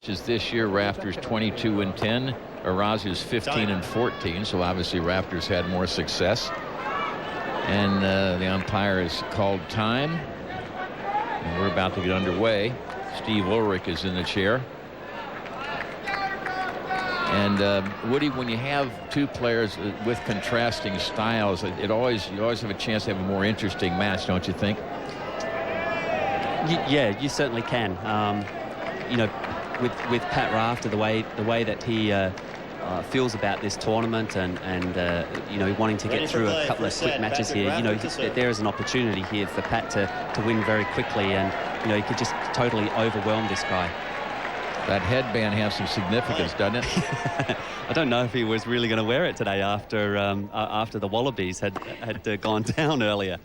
This year, Rafter's 22-10. Arazi is 15-14. So obviously Rafter's had more success. And the umpire has called time. And we're about to get underway. Steve Ulrich is in the chair. And Woody, when you have two players with contrasting styles, you always have a chance to have a more interesting match, don't you think? Yeah, you certainly can. You know, with Pat Rafter, the way that he feels about this tournament, and you know, wanting to get through a couple of quick matches here, you know, there is an opportunity here for Pat to win very quickly, and you know, he could just totally overwhelm this guy. That headband has some significance, doesn't it? I don't know if he was really going to wear it today after the Wallabies had gone down earlier.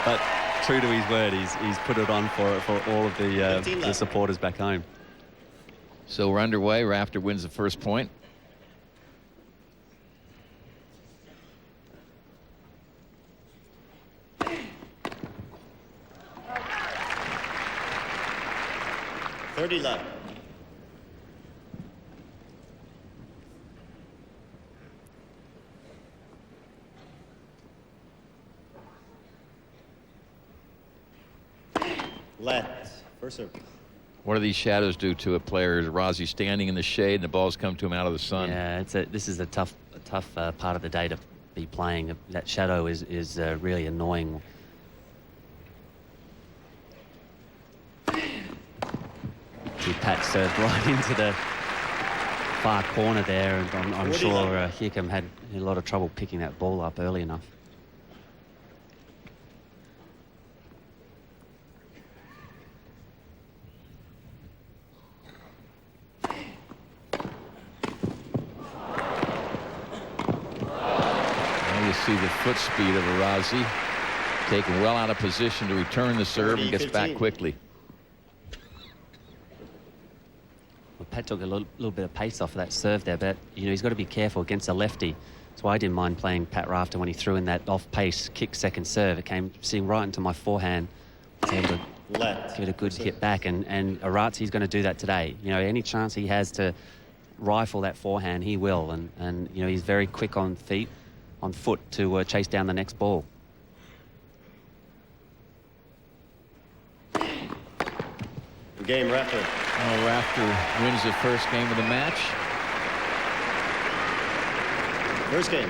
But true to his word, he's put it on for all of the supporters back home. So we're underway. Rafter wins the first point. left. Left. First serve. What do these shadows do to a player? Is Arazi standing in the shade and the balls come to him out of the sun? Yeah, this is a tough part of the day to be playing. That shadow is really annoying. See Pat served right into the far corner there, and I'm sure Hickam had a lot of trouble picking that ball up early enough. See the foot speed of Arazi, taken well out of position to return the serve and gets back quickly. Well, Pat took a little bit of pace off of that serve there, but you know, he's got to be careful against a lefty. That's why I didn't mind playing Pat Rafter when he threw in that off-pace kick second serve. It came sitting right into my forehand. I was able to give it a good hit back, and Arazi's going to do that today. You know, any chance he has to rifle that forehand, he will, and you know, he's very quick on foot to chase down the next ball. Game, Rafter. Well, Rafter wins the first game of the match. First game.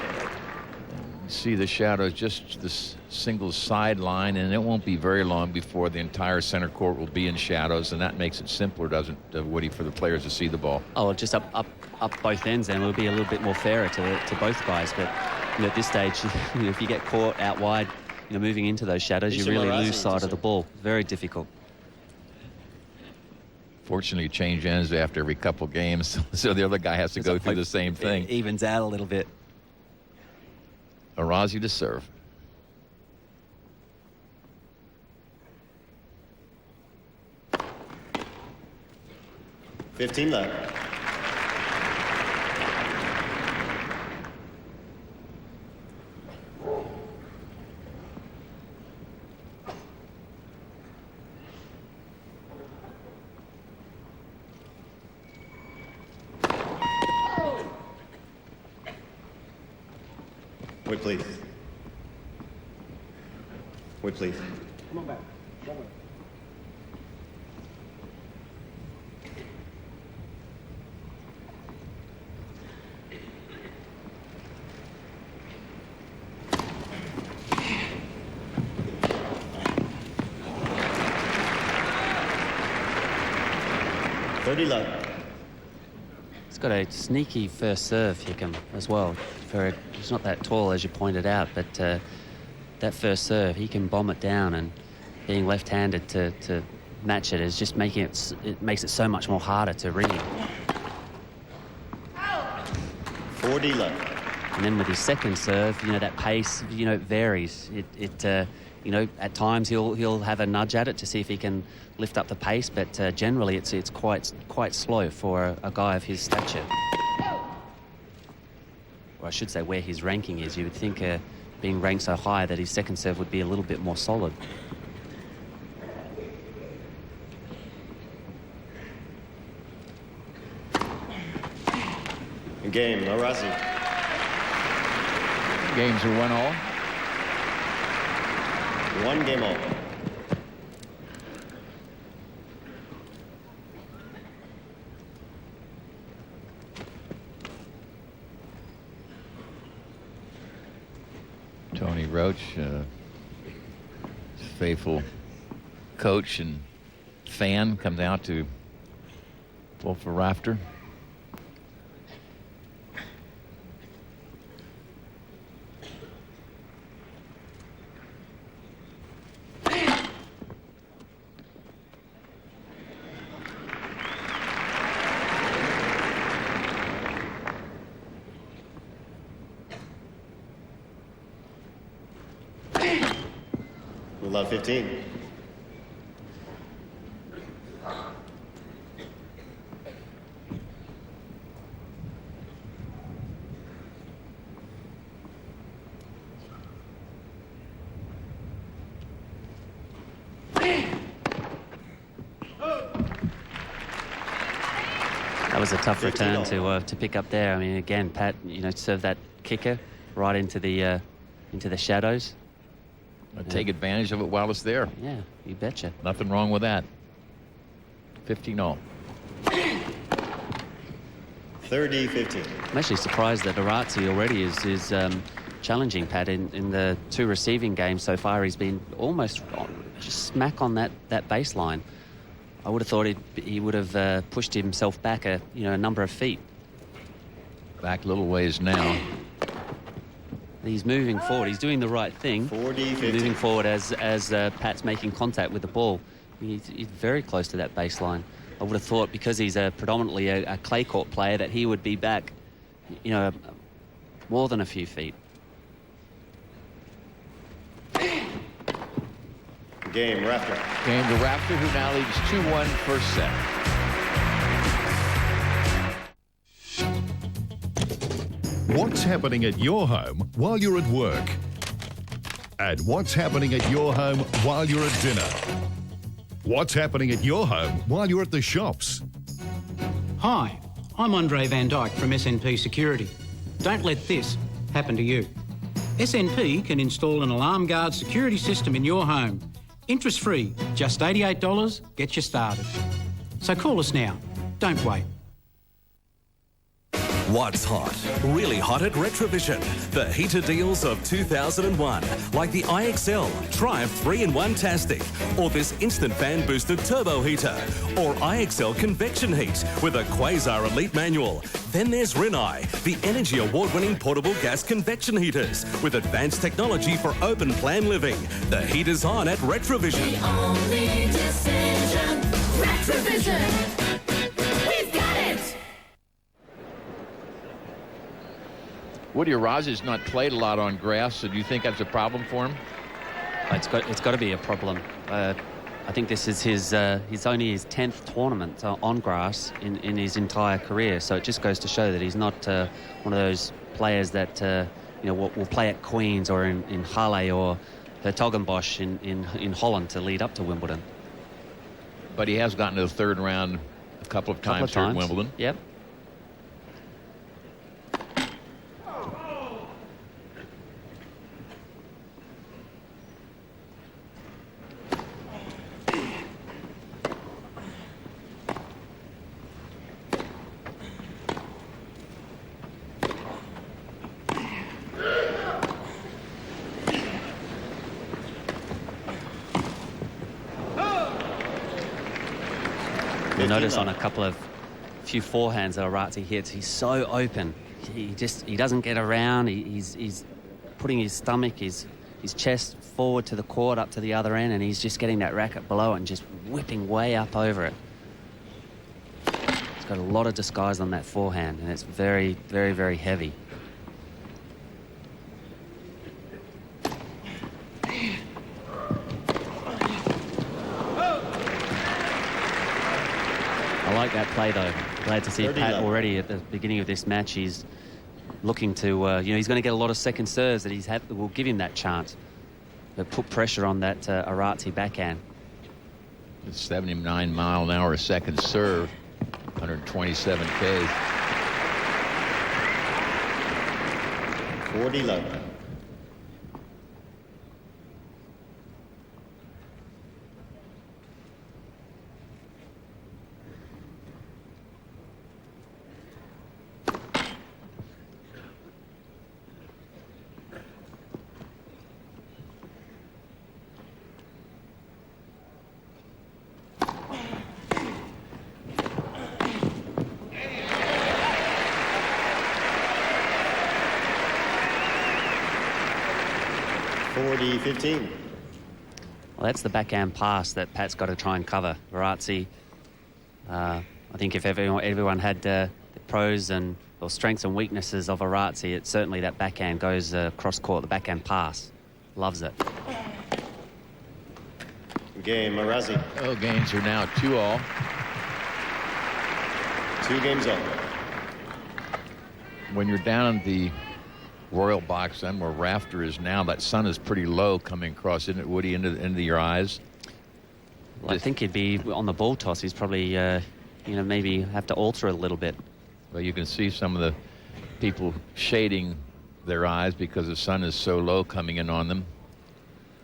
You see the shadows, just this single sideline, and it won't be very long before the entire center court will be in shadows, and that makes it simpler, doesn't it, Woody, for the players to see the ball? Oh, just up both ends, and it'll be a little bit more fairer to both guys. But you know, at this stage, you know, if you get caught out wide, you know, moving into those shadows, you really lose sight of the ball. Very difficult. Fortunately, you change ends after every couple games, so the other guy has to go through the same thing. It evens out a little bit. Arazi to serve. $15 left. Wait, please. Wait, please. Come on back. Come on. $30 left. He's got a sneaky first serve, Hickam, as well. He's not that tall, as you pointed out, but that first serve, he can bomb it down, and being left-handed to match it is just it makes it so much more harder to read. 40 left. And then with his second serve, you know, that pace, you know, it varies. You know, at times he'll have a nudge at it to see if he can lift up the pace, but generally it's quite slow for a guy of his stature. Or I should say where his ranking is. You would think being ranked so high that his second serve would be a little bit more solid. Game, Arazi. Games are 1-all. 1 game all. Tony Roach, faithful coach and fan, comes out to pull for Rafter. Love 15. That was a tough return to pick up there. I mean, again, Pat, served that kicker right into the shadows. Take advantage of it while it's there. Yeah, you betcha. Nothing wrong with that. 15-all. 30-15. I'm actually surprised that Arazi already is challenging Pat in the 2 receiving games so far. He's been almost just smack on that baseline. I would have thought he would have pushed himself back a number of feet. Back a little ways now. He's moving forward. He's doing the right thing. 40-50. Moving forward as Pat's making contact with the ball. He's very close to that baseline. I would have thought because he's predominantly a clay court player that he would be back, more than a few feet. Game, Rafter. Game to Rafter, who now leads 2-1 first set. What's happening at your home while you're at work? And what's happening at your home while you're at dinner? What's happening at your home while you're at the shops? Hi, I'm Andre Van Dyke from SNP Security. Don't let this happen to you. SNP can install an alarm guard security system in your home. Interest-free, just $88, get you started. So call us now. Don't wait. What's hot? Really hot at Retrovision. The heater deals of 2001, like the IXL Triumph 3-in-1 Tastic, or this instant fan boosted turbo heater, or IXL Convection Heat with a Quasar Elite manual. Then there's Rinnai, the energy award-winning portable gas convection heaters with advanced technology for open plan living. The heat is on at Retrovision. The only decision, Retrovision. We've got it. Woody Arazi's not played a lot on grass, so do you think that's a problem for him? It's got to be a problem. I think this is his only his 10th tournament on grass in his entire career. So it just goes to show that he's not one of those players that will play at Queen's or in Halle or Hertogenbosch in Holland to lead up to Wimbledon. But he has gotten to the 3rd round a couple of times here at Wimbledon. Yep. You'll notice on a few forehands that Arazi hits, he's so open. He doesn't get around. He's putting his stomach, his chest forward to the court, up to the other end, and he's just getting that racket below and just whipping way up over it. He's got a lot of disguise on that forehand, and it's very, very, very heavy. I like that play, though. Glad to see Pat already at the beginning of this match. He's looking to, he's going to get a lot of second serves that will give him that chance. But put pressure on that Arazi backhand. It's 79 mile an hour second serve, 127 K. 40 love. $40-15. Well, that's the backhand pass that Pat's got to try and cover. Arazi, I think if everyone had the pros and or strengths and weaknesses of Arazi, it's certainly that backhand goes cross court, the backhand pass. Loves it. Game, Arazi. Oh, games are now 2-all. 2 games all. When you're down in the Royal box, then where Rafter is now, that sun is pretty low coming across, isn't it, Woody, into your eyes? Well, I think he'd be on the ball toss. He's probably, maybe have to alter it a little bit. Well, you can see some of the people shading their eyes because the sun is so low coming in on them.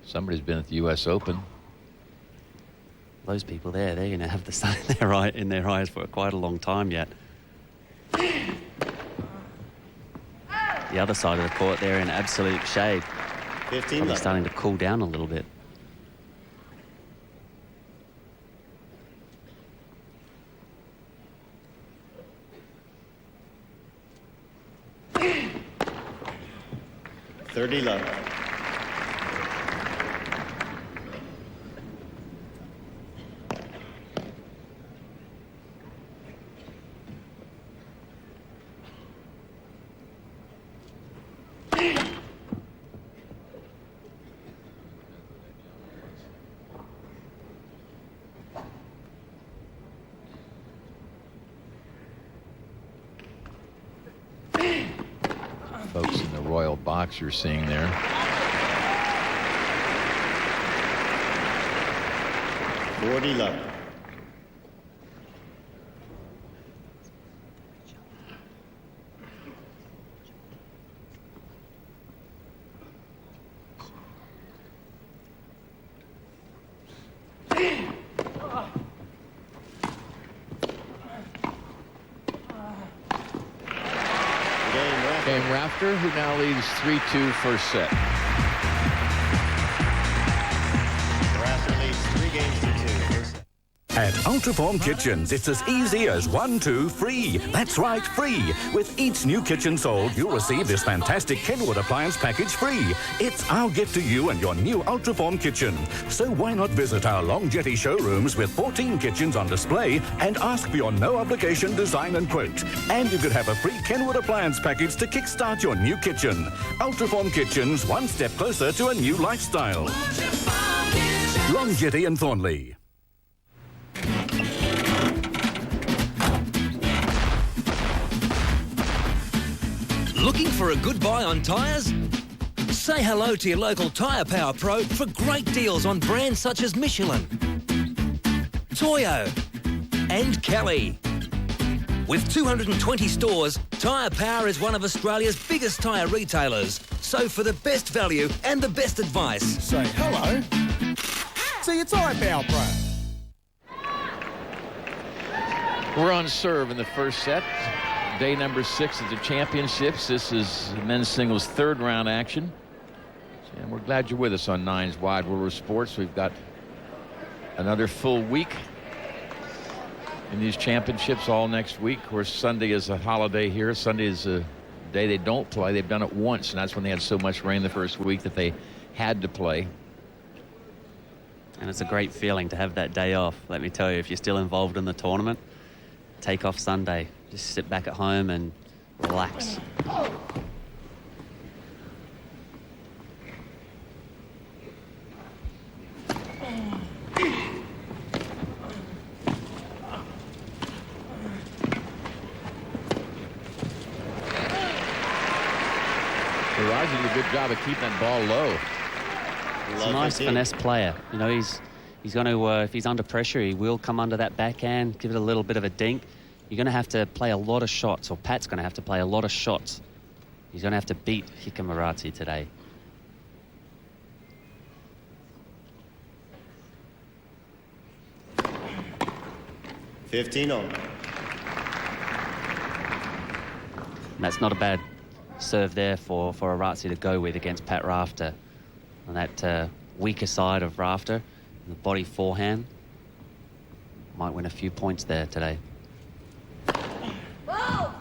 Somebody's been at the U.S. Open. Those people there, they're going to have the sun in their eyes for quite a long time yet. The other side of the court, they're in absolute shade. 15 Probably love. starting to cool down a little bit. $30 love. Folks in the Royal box you're seeing there. $40 love. Game Rafter, who now leads 3-2 first set. Rafter leads 3 games to 2. First set. At Ultraform Kitchens, it's as easy as 1, 2, free. That's right, free. With each new kitchen sold, you'll receive this fantastic Kenwood appliance package free. It's our gift to you and your new Ultraform kitchen. So why not visit our Long Jetty showrooms with 14 kitchens on display and ask for your no-obligation design and quote. And you could have a free Kenwood appliance package to kickstart your new kitchen. Ultraform Kitchens, one step closer to a new lifestyle. Long Jetty and Thornley. Looking for a good buy on tyres? Say hello to your local Tyre Power Pro for great deals on brands such as Michelin, Toyo and Kelly. With 220 stores, Tyre Power is one of Australia's biggest tyre retailers. So for the best value and the best advice, Say hello to your Tyre Power Pro. We're on serve in the first set. Day number 6 of the championships. This is men's singles third round action. And we're glad you're with us on Nines Wide World of Sports. We've got another full week in these championships all next week. Of course, Sunday is a holiday here. Sunday is a day they don't play. They've done it once, and that's when they had so much rain the first week that they had to play. And it's a great feeling to have that day off. Let me tell you, if you're still involved in the tournament, take off Sunday. Just sit back at home and relax. Arazi did a good job of keeping that ball low. He's a nice finesse player. You know, he's going to, if he's under pressure, he will come under that backhand, give it a little bit of a dink. You're going to have to play a lot of shots, or Pat's going to have to play a lot of shots He's going to have to beat Arazi today. Fifteen all. And that's not a bad serve there for Arazi to go with against Pat Rafter. On that weaker side of Rafter, the body forehand. Might win a few points there today. Whoa!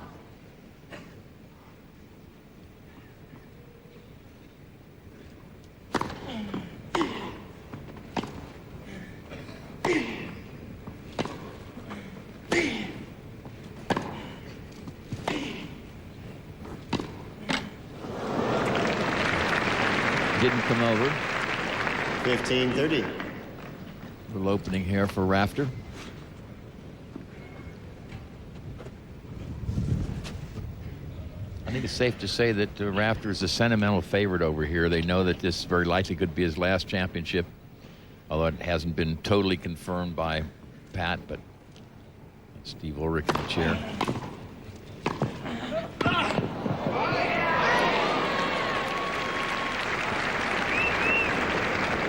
Didn't come over. 15-30. Little opening here for Rafter. I think it's safe to say that Rafter is a sentimental favorite over here. They know that this very likely could be his last championship, although it hasn't been totally confirmed by Pat, but Steve Ulrich in the chair.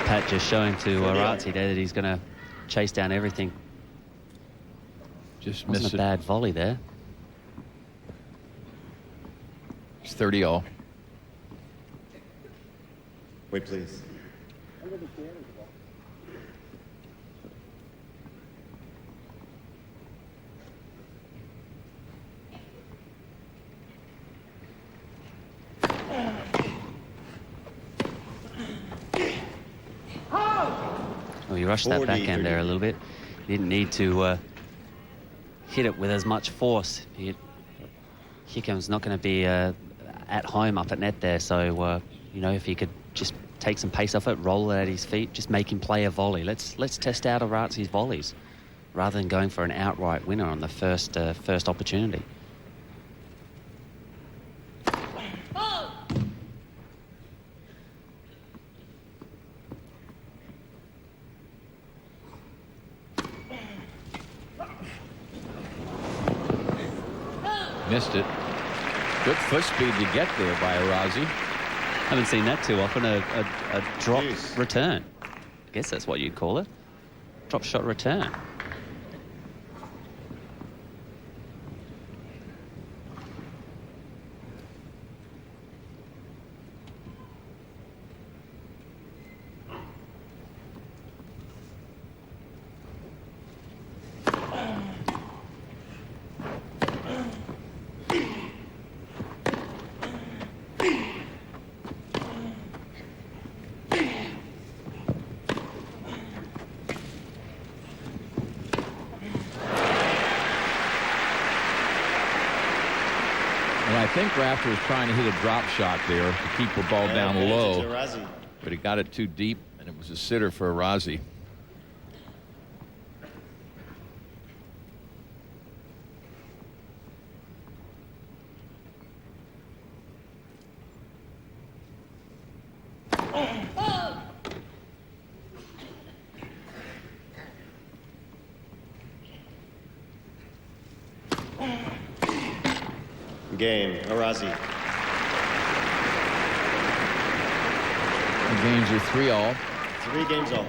Pat just showing to Arazi there that he's going to chase down everything. Just Wasn't missed a it. bad volley there. It's 30 all. Wait, please. Oh, he rushed that 40, backhand there a 30. little bit. He didn't need to hit it with as much force. Hickham's not going to be at home up at net there, so you know, if he could just take some pace off it, roll it at his feet, just make him play a volley. Let's test out Arazi's volleys rather than going for an outright winner on the first opportunity. Missed it. Good foot speed to get there by Arazi. Haven't seen that too often, a drop Jeez. return. I guess that's what you'd call it. Drop shot return. And I think Rafter was trying to hit a drop shot there to keep the ball down Advantage low, to Arazi. but he got it too deep, and it was a sitter for Arazi. Game, Arazi. The games are 3 all. 3 games all.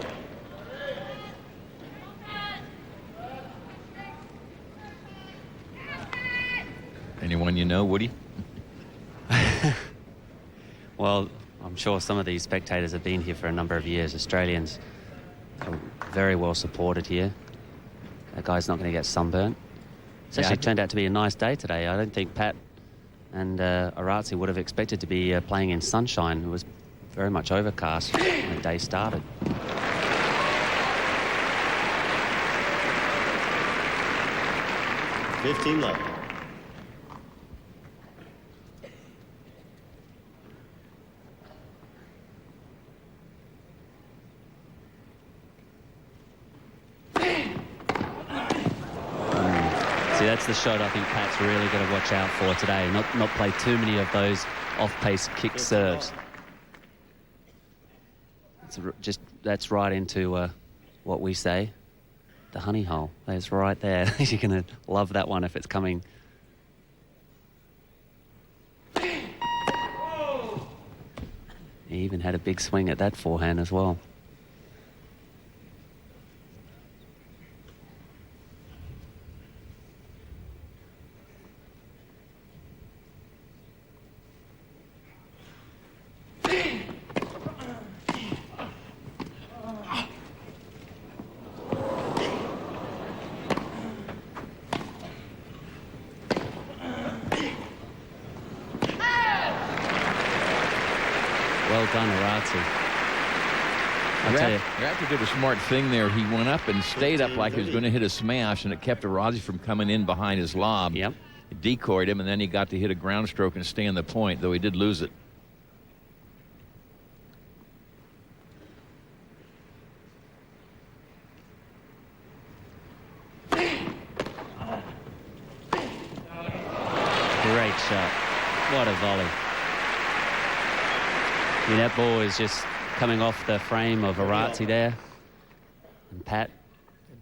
Anyone you know, Woody? Well, I'm sure some of these spectators have been here for a number of years. Australians are very well supported here. That guy's not going to get sunburnt. It's Yeah, actually turned out to be a nice day today. I don't think Pat and Arazi would have expected to be playing in sunshine. It was very much overcast when the day started. $15 left. See, that's the shot I think Pat's really going to watch out for today. Not play too many of those off-pace kick serves. That's right into what we say, the honey hole. That's right there. You're going to love that one if it's coming. He even had a big swing at that forehand as well. Well done, Arazi. I'll tell you. Rafter did a smart thing there. He went up and stayed up like he was going to hit a smash, and it kept Arazi from coming in behind his lob. Yep. It decoyed him, and then he got to hit a ground stroke and stay on the point, though he did lose it. Great shot. What a volley. I mean, that ball is just coming off the frame of Arazi there. And Pat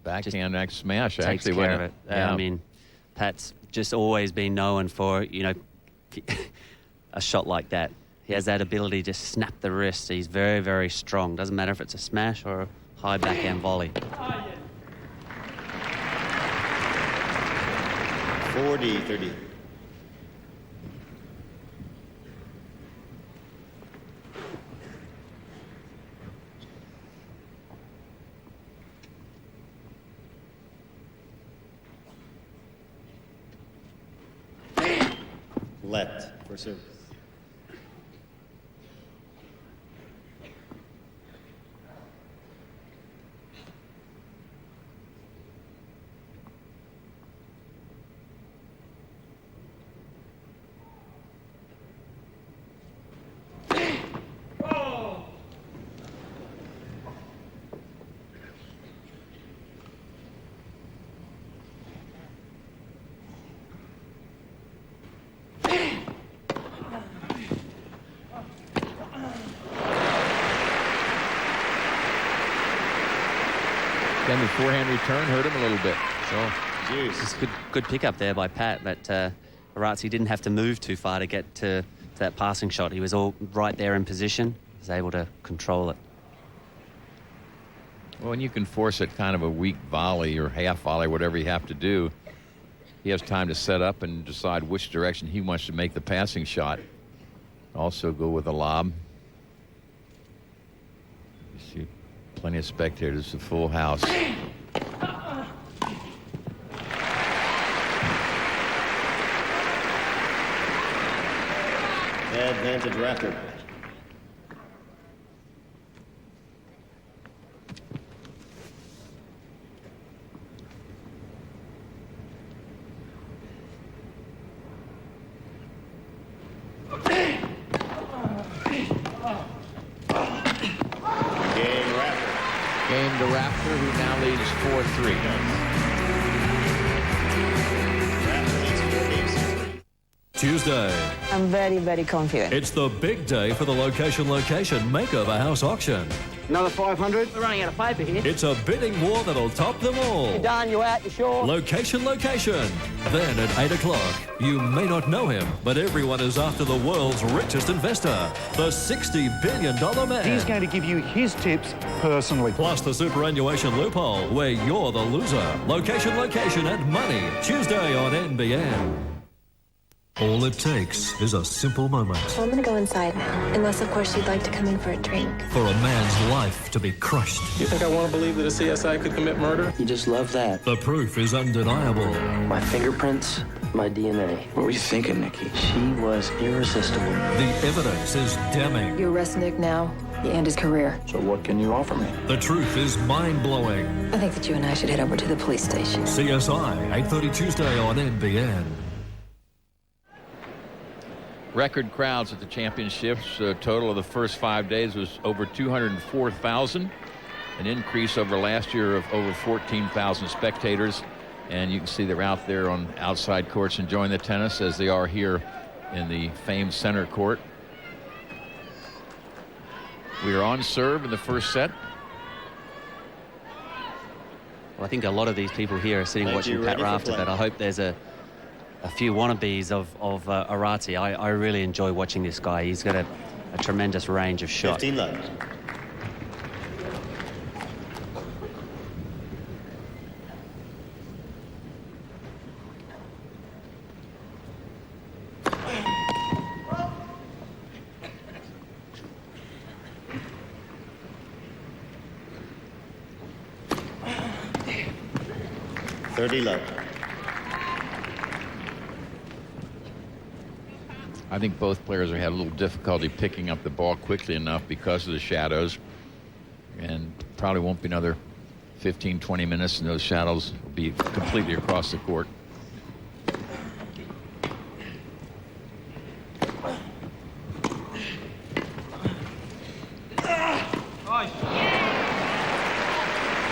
Backhand smash, takes actually. care Wasn't of it. Yeah. I mean, Pat's just always been known for, you know, a shot like that. He has that ability to snap the wrist. He's very, very strong. Doesn't matter if it's a smash or a high backhand volley. 40-30. Let for service. Then the forehand return hurt him a little bit. Sure. It's good pickup there by Pat, but Arazi didn't have to move too far to get to that passing shot. He was all right there in position. He was able to control it. Well, and you can force it kind of a weak volley or half volley, whatever you have to do. He has time to set up and decide which direction he wants to make the passing shot. Also go with a lob. You see plenty of spectators, a full house. Advantage Rafter. Game to Rafter, who now leads 4-3. Tuesday. I'm very, very confident. It's the big day for the location makeover house auction. Another 500? We're running out of paper here. It's a bidding war that'll top them all. You done? You out? You sure? Location. Then at 8 o'clock, you may not know him, but everyone is after the world's richest investor, the $60 billion man. He's going to give you his tips personally. Plus the superannuation loophole, where you're the loser. Location and money. Tuesday on NBN. All it takes is a simple moment. So I'm going to go inside now, unless, of course, you'd like to come in for a drink. For a man's life to be crushed. You think I want to believe that a CSI could commit murder? You just love that. The proof is undeniable. My fingerprints, my DNA. What were you thinking, Nikki? She was irresistible. The evidence is damning. You arrest Nick now, you end his career. So what can you offer me? The truth is mind-blowing. I think that you and I should head over to the police station. CSI, 8:30 Tuesday on NBN. Record crowds at the championships. Total of the first 5 days was over 204,000, an increase over last year of over 14,000 spectators. And you can see they're out there on outside courts enjoying the tennis as they are here in the famed center court. We are on serve in the first set. Well, I think a lot of these people here are sitting watching Pat Rafter, but I hope there's a few wannabes of Arazi. I really enjoy watching this guy. He's got a a tremendous range of shot. 15 left. Left. I think both players have had a little difficulty picking up the ball quickly enough because of the shadows, and probably won't be another 15-20 minutes and those shadows will be completely across the court.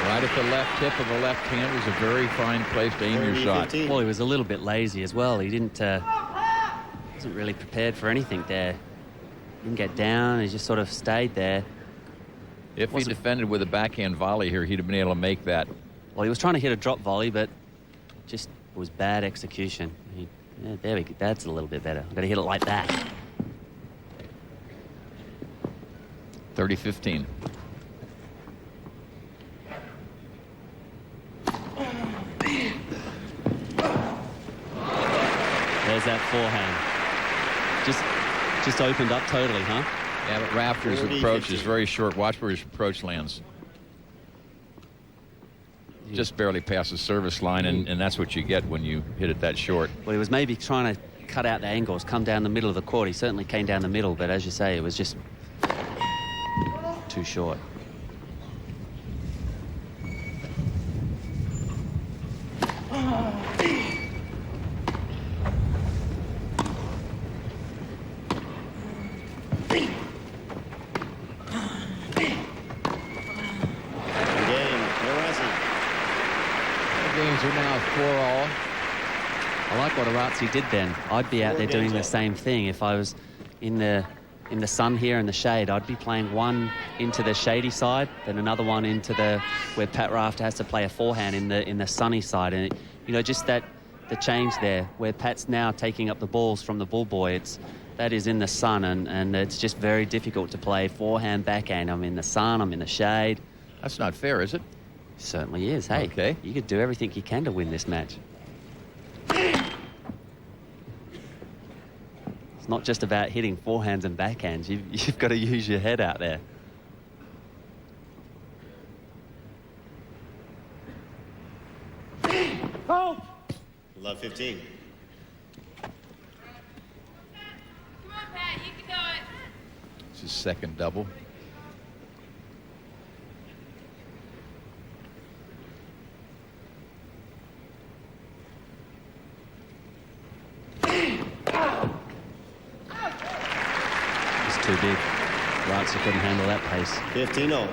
Right at the left tip of the left hand is a very fine place to aim your shot. Well, he was a little bit lazy as well. He wasn't really prepared for anything there. Didn't get down. He just sort of stayed there. If he defended with a backhand volley here, he'd have been able to make that. Well, he was trying to hit a drop volley, but just it was bad execution. Yeah, there we go. That's a little bit better. I've got to hit it like that. 30-15. There's that forehand. Just opened up totally, huh? Yeah, but Rafter's approach is very short. Watch where his approach lands. Just barely past the service line, and that's what you get when you hit it that short. Well, he was maybe trying to cut out the angles, come down the middle of the court. He certainly came down the middle, but as you say, it was just too short. Are now 4-all. I like what Arazi did then. I'd be out there doing the same thing. If I was in the sun here in the shade, I'd be playing one into the shady side, then another one into where Pat Rafter has to play a forehand in the sunny side. And just the change there, where Pat's now taking up the balls from the bull boy. That is in the sun, and it's just very difficult to play forehand, backhand. I'm in the sun, I'm in the shade. That's not fair, is it? Certainly is. Hey, okay. You could do everything you can to win this match. It's not just about hitting forehands and backhands. You've got to use your head out there. Oh! Love 15. Come on, Pat, you can do it. It's his second double. Too big. Arazi couldn't handle that pace. 15-0.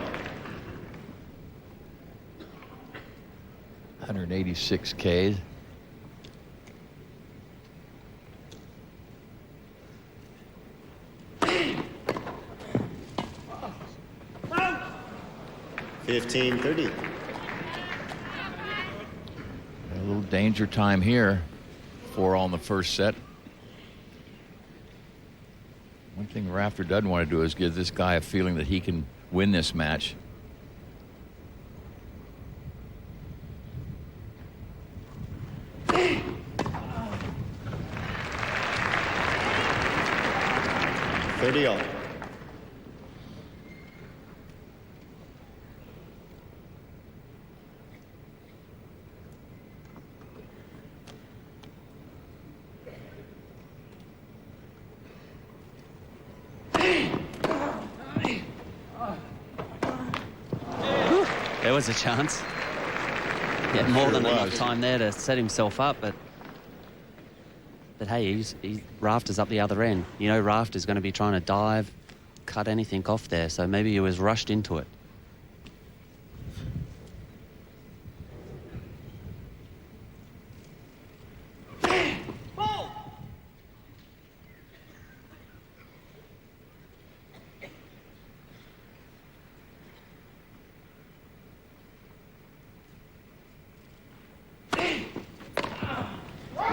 186 Ks. $15-30. A little danger time here. 4-all in the first set. One thing Rafter doesn't want to do is give this guy a feeling that he can win this match. $30. There was a chance. He had more than enough time there to set himself up, but hey, Rafter's up the other end. Rafter's going to be trying to dive, cut anything off there, so maybe he was rushed into it.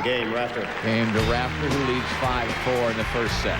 Game, Rafter. Game to Rafter, who leads 5-4 in the first set.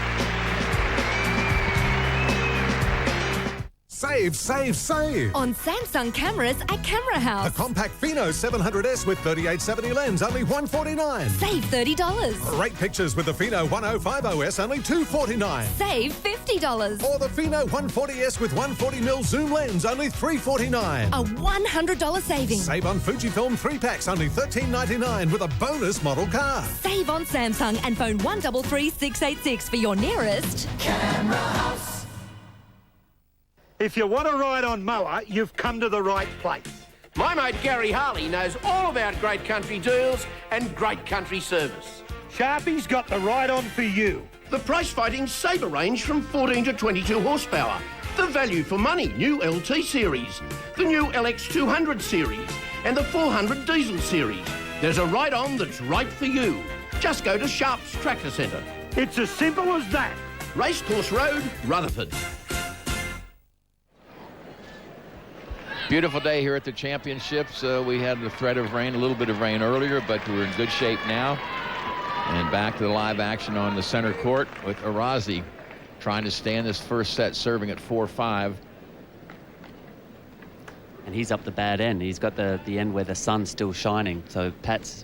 Save, save, save! On Samsung cameras at Camera House. The compact Pheno 700S with 3870 lens, only $149. Save $30. Great pictures with the Pheno 1050S, only $249. Save $50. Or the Pheno 140S with 140mm zoom lens, only $349. A $100 saving. Save on Fujifilm 3-packs, only $13.99 with a bonus model car. Save on Samsung and phone 133686 for your nearest Camera House. If you want to ride on mower, you've come to the right place. My mate Gary Harley knows all about great country deals and great country service. Sharpie's got the ride-on for you. The price-fighting Sabre range from 14 to 22 horsepower. The value for money new LT series. The new LX200 series. And the 400 diesel series. There's a ride-on that's right for you. Just go to Sharp's Tractor Centre. It's as simple as that. Racecourse Road, Rutherford. Beautiful day here at the championships. We had the threat of rain, a little bit of rain earlier, but we're in good shape now. And back to the live action on the center court with Arazi trying to stay in this first set, serving at 4-5. And he's up the bad end. He's got the end where the sun's still shining. So Pat's,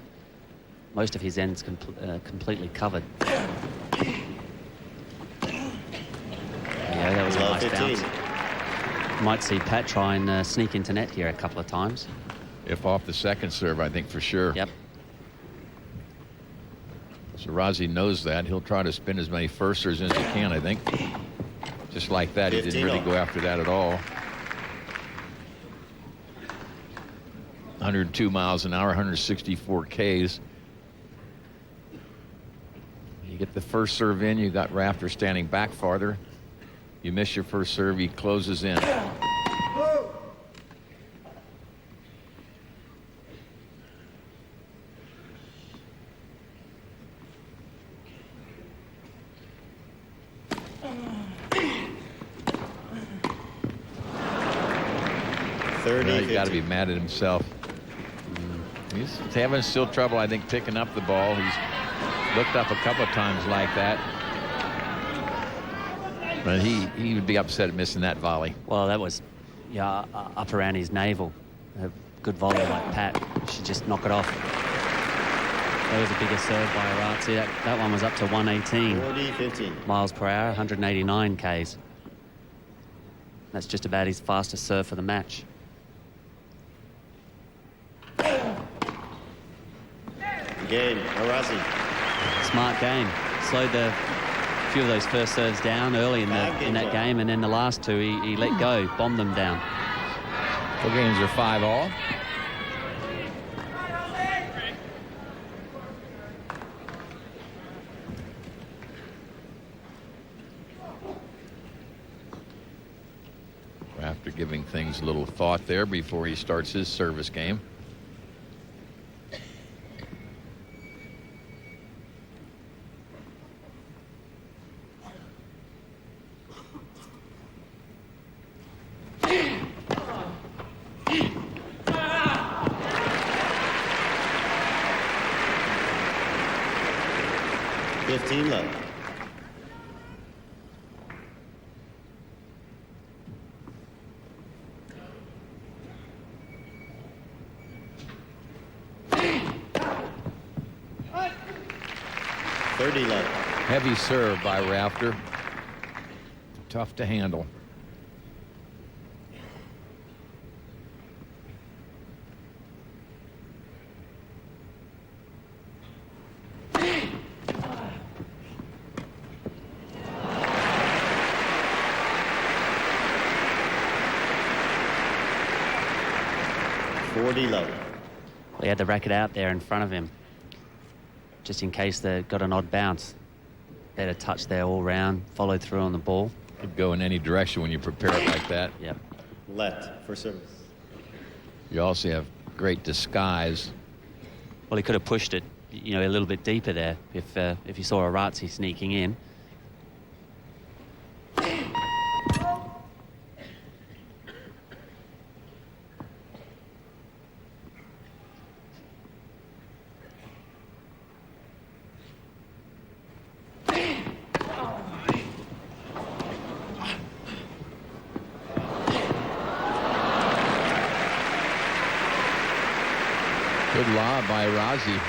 most of his end's completely covered. Yeah, that was a nice bounce. Might see Pat try and sneak into net here a couple of times. If off the second serve, I think for sure. Yep. So Arazi knows that. He'll try to spin as many first serves as he can, I think. Just like that, he didn't really go after that at all. 102 miles an hour, 164 Ks. You get the first serve in, you got Rafter standing back farther. You miss your first serve, he closes in. He's got to be mad at himself. He's having still trouble, I think, picking up the ball. He's looked up a couple of times like that. But he would be upset at missing that volley. Well, that was up around his navel. A good volley like Pat. Should just knock it off. That was a bigger serve by Arazi. That one was up to 118 miles per hour, 189 Ks. That's just about his fastest serve for the match. Game, Arazi. Smart game. Slowed a few of those first serves down early in that game, and then the last two he let go, bombed them down. The games are 5-all. After giving things a little thought there before he starts his service game. Love. Heavy serve by Rafter. Tough to handle. He had the racket out there in front of him, just in case they got an odd bounce. They had a touch there all round, followed through on the ball. Could go in any direction when you prepare it like that. Yep. Let for service. You also have great disguise. Well, he could have pushed it, a little bit deeper there if you saw Arazi sneaking in. Good lob by Arazi.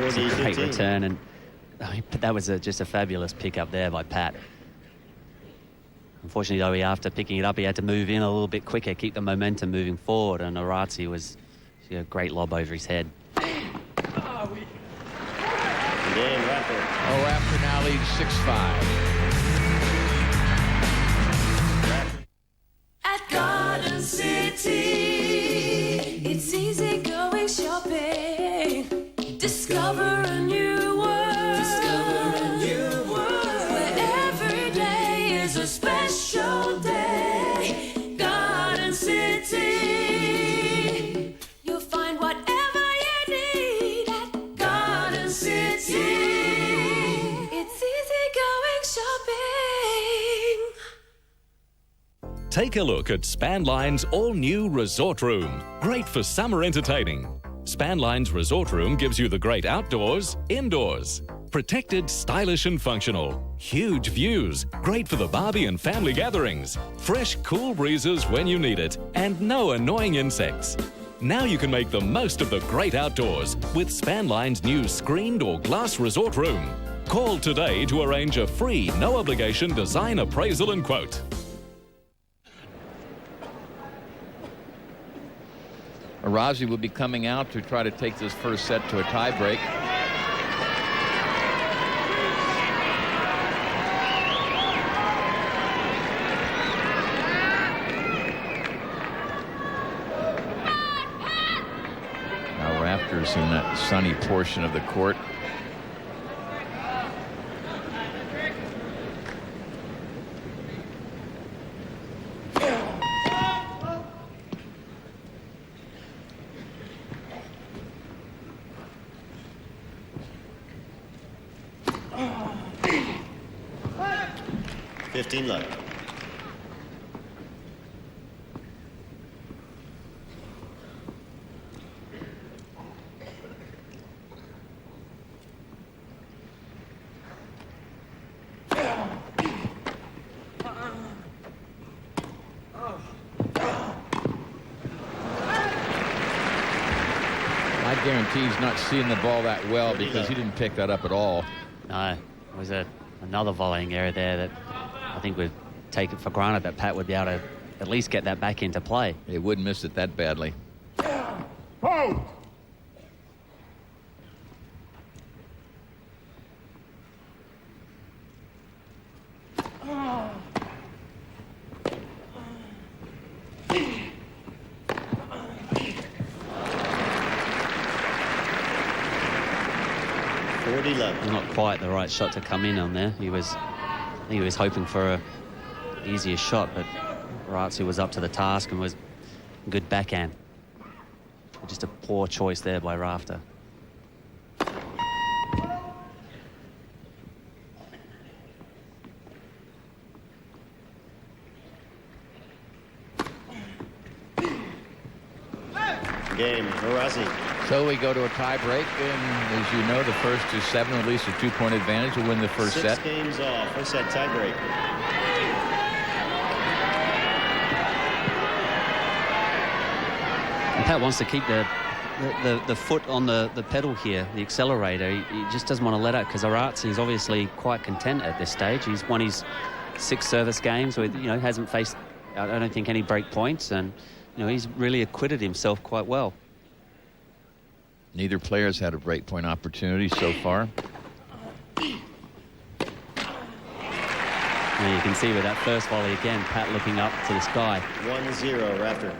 It's a great return, and that was just a fabulous pick up there by Pat. Unfortunately, though, after picking it up, he had to move in a little bit quicker, keep the momentum moving forward, and Arazi was a great lob over his head. Rafter now leads 6-5. At Garden City, it's easy going shopping. Discover a new world. Discover a new world. Where every day is a special day. Garden City. You'll find whatever you need at Garden City. It's easy going shopping. Take a look at Spanline's all-new Resort Room. Great for summer entertaining. Spanline's Resort Room gives you the great outdoors, indoors. Protected, stylish and functional. Huge views, great for the Barbie and family gatherings. Fresh, cool breezes when you need it, and no annoying insects. Now you can make the most of the great outdoors with Spanline's new screened or glass resort room. Call today to arrange a free, no-obligation design appraisal and quote. Arazi will be coming out to try to take this first set to a tie break. Now Rafter's in that sunny portion of the court. Love. I guarantee he's not seeing the ball that well because he didn't pick that up at all. No, it was another volleying error there that I think we'd take it for granted that Pat would be able to at least get that back into play. He wouldn't miss it that badly. Hold! Not quite the right shot to come in on there. I think he was hoping for a easier shot, but Arazi was up to the task and was a good backhand. Just a poor choice there by Rafter. Game, Arazi. So we go to a tie break, and as you know, the first to 7, at least a 2-point advantage, will win the first set. 6 games off. First set tie break. And Pat wants to keep the foot on the pedal here, the accelerator. He just doesn't want to let out because Arazi is obviously quite content at this stage. He's won his 6 service games with, hasn't faced, I don't think, any break points, and he's really acquitted himself quite well. Neither player's had a break point opportunity so far. And you can see with that first volley again, Pat looking up to the sky. 1-0 Rafter.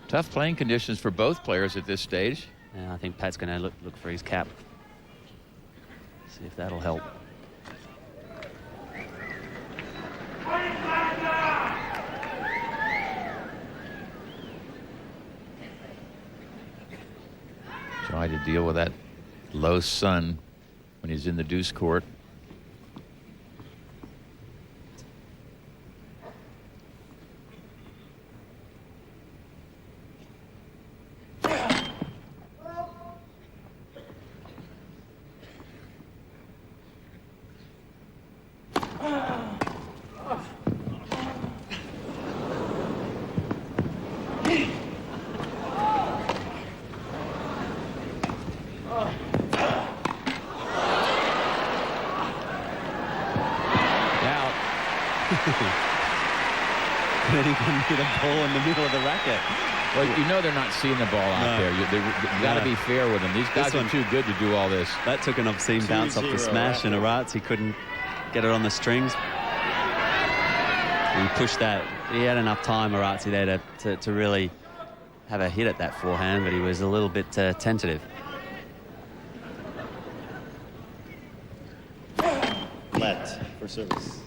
Tough playing conditions for both players at this stage. Yeah, I think Pat's going to look for his cap. See if that'll help. Try to deal with that low sun when he's in the deuce court. Out. Anyone hit a ball in the middle of the racket? Well, you know they're not seeing the ball out there. You got to be fair with them. These guys are too good to do all this. That took an obscene bounce off the smash, and Arazi couldn't get it on the strings. He pushed that. He had enough time, Arazi, there to really have a hit at that forehand, but he was a little bit tentative. Let for service.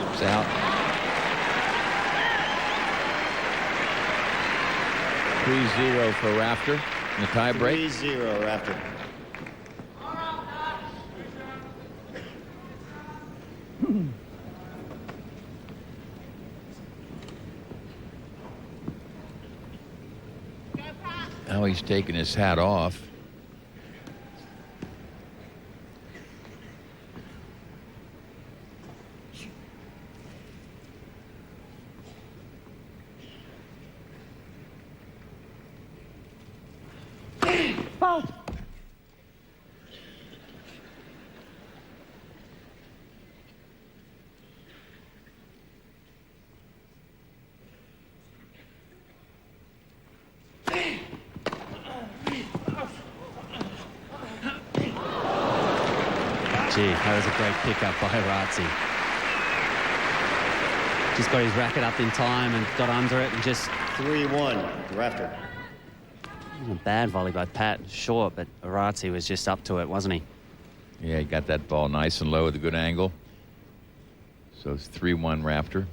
It's out. 3-0 for Rafter in the tie break. 3-0 Rafter. Now he's taking his hat off. Gee, that was a great pickup by Arazi. Just got his racket up in time and got under it and just... 3-1 Rafter. A bad volley by Pat, short, but Arazi was just up to it, wasn't he? Yeah, he got that ball nice and low at a good angle. So it's 3-1 Rafter.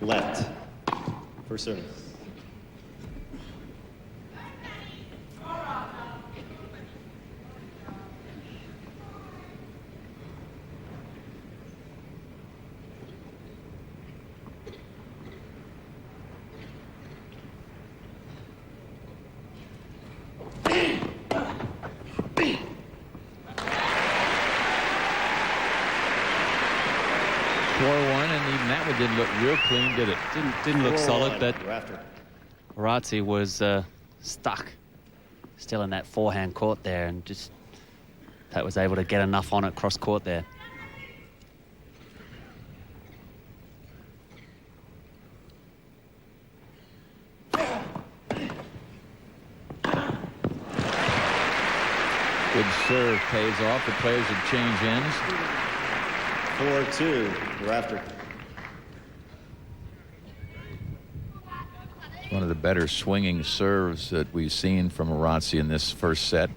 Left for service. Didn't look real clean, did it? Didn't look solid, but Rafter. Arazi was stuck still in that forehand court there, and just Pat was able to get enough on it cross court there. Good serve pays off. The players would change ends. 4-2 Rafter. One of the better swinging serves that we've seen from Arazi in this first set.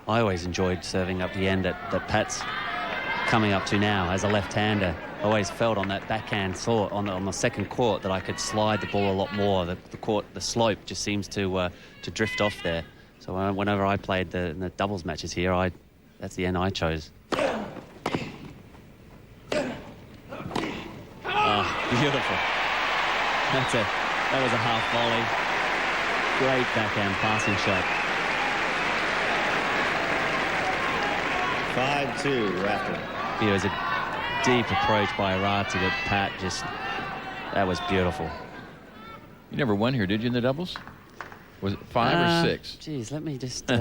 I always enjoyed serving up the end that Pat's coming up to now as a left-hander. I always felt on that backhand sort on the second court that I could slide the ball a lot more. The slope just seems to drift off there. So whenever I played the doubles matches here, that's the end I chose. Beautiful. That was a half volley. Great backhand passing shot. 5-2 Rafter. It was a deep approach by Arazi, but Pat that was beautiful. You never won here, did you, in the doubles? Was it 5 or 6? Geez, let me just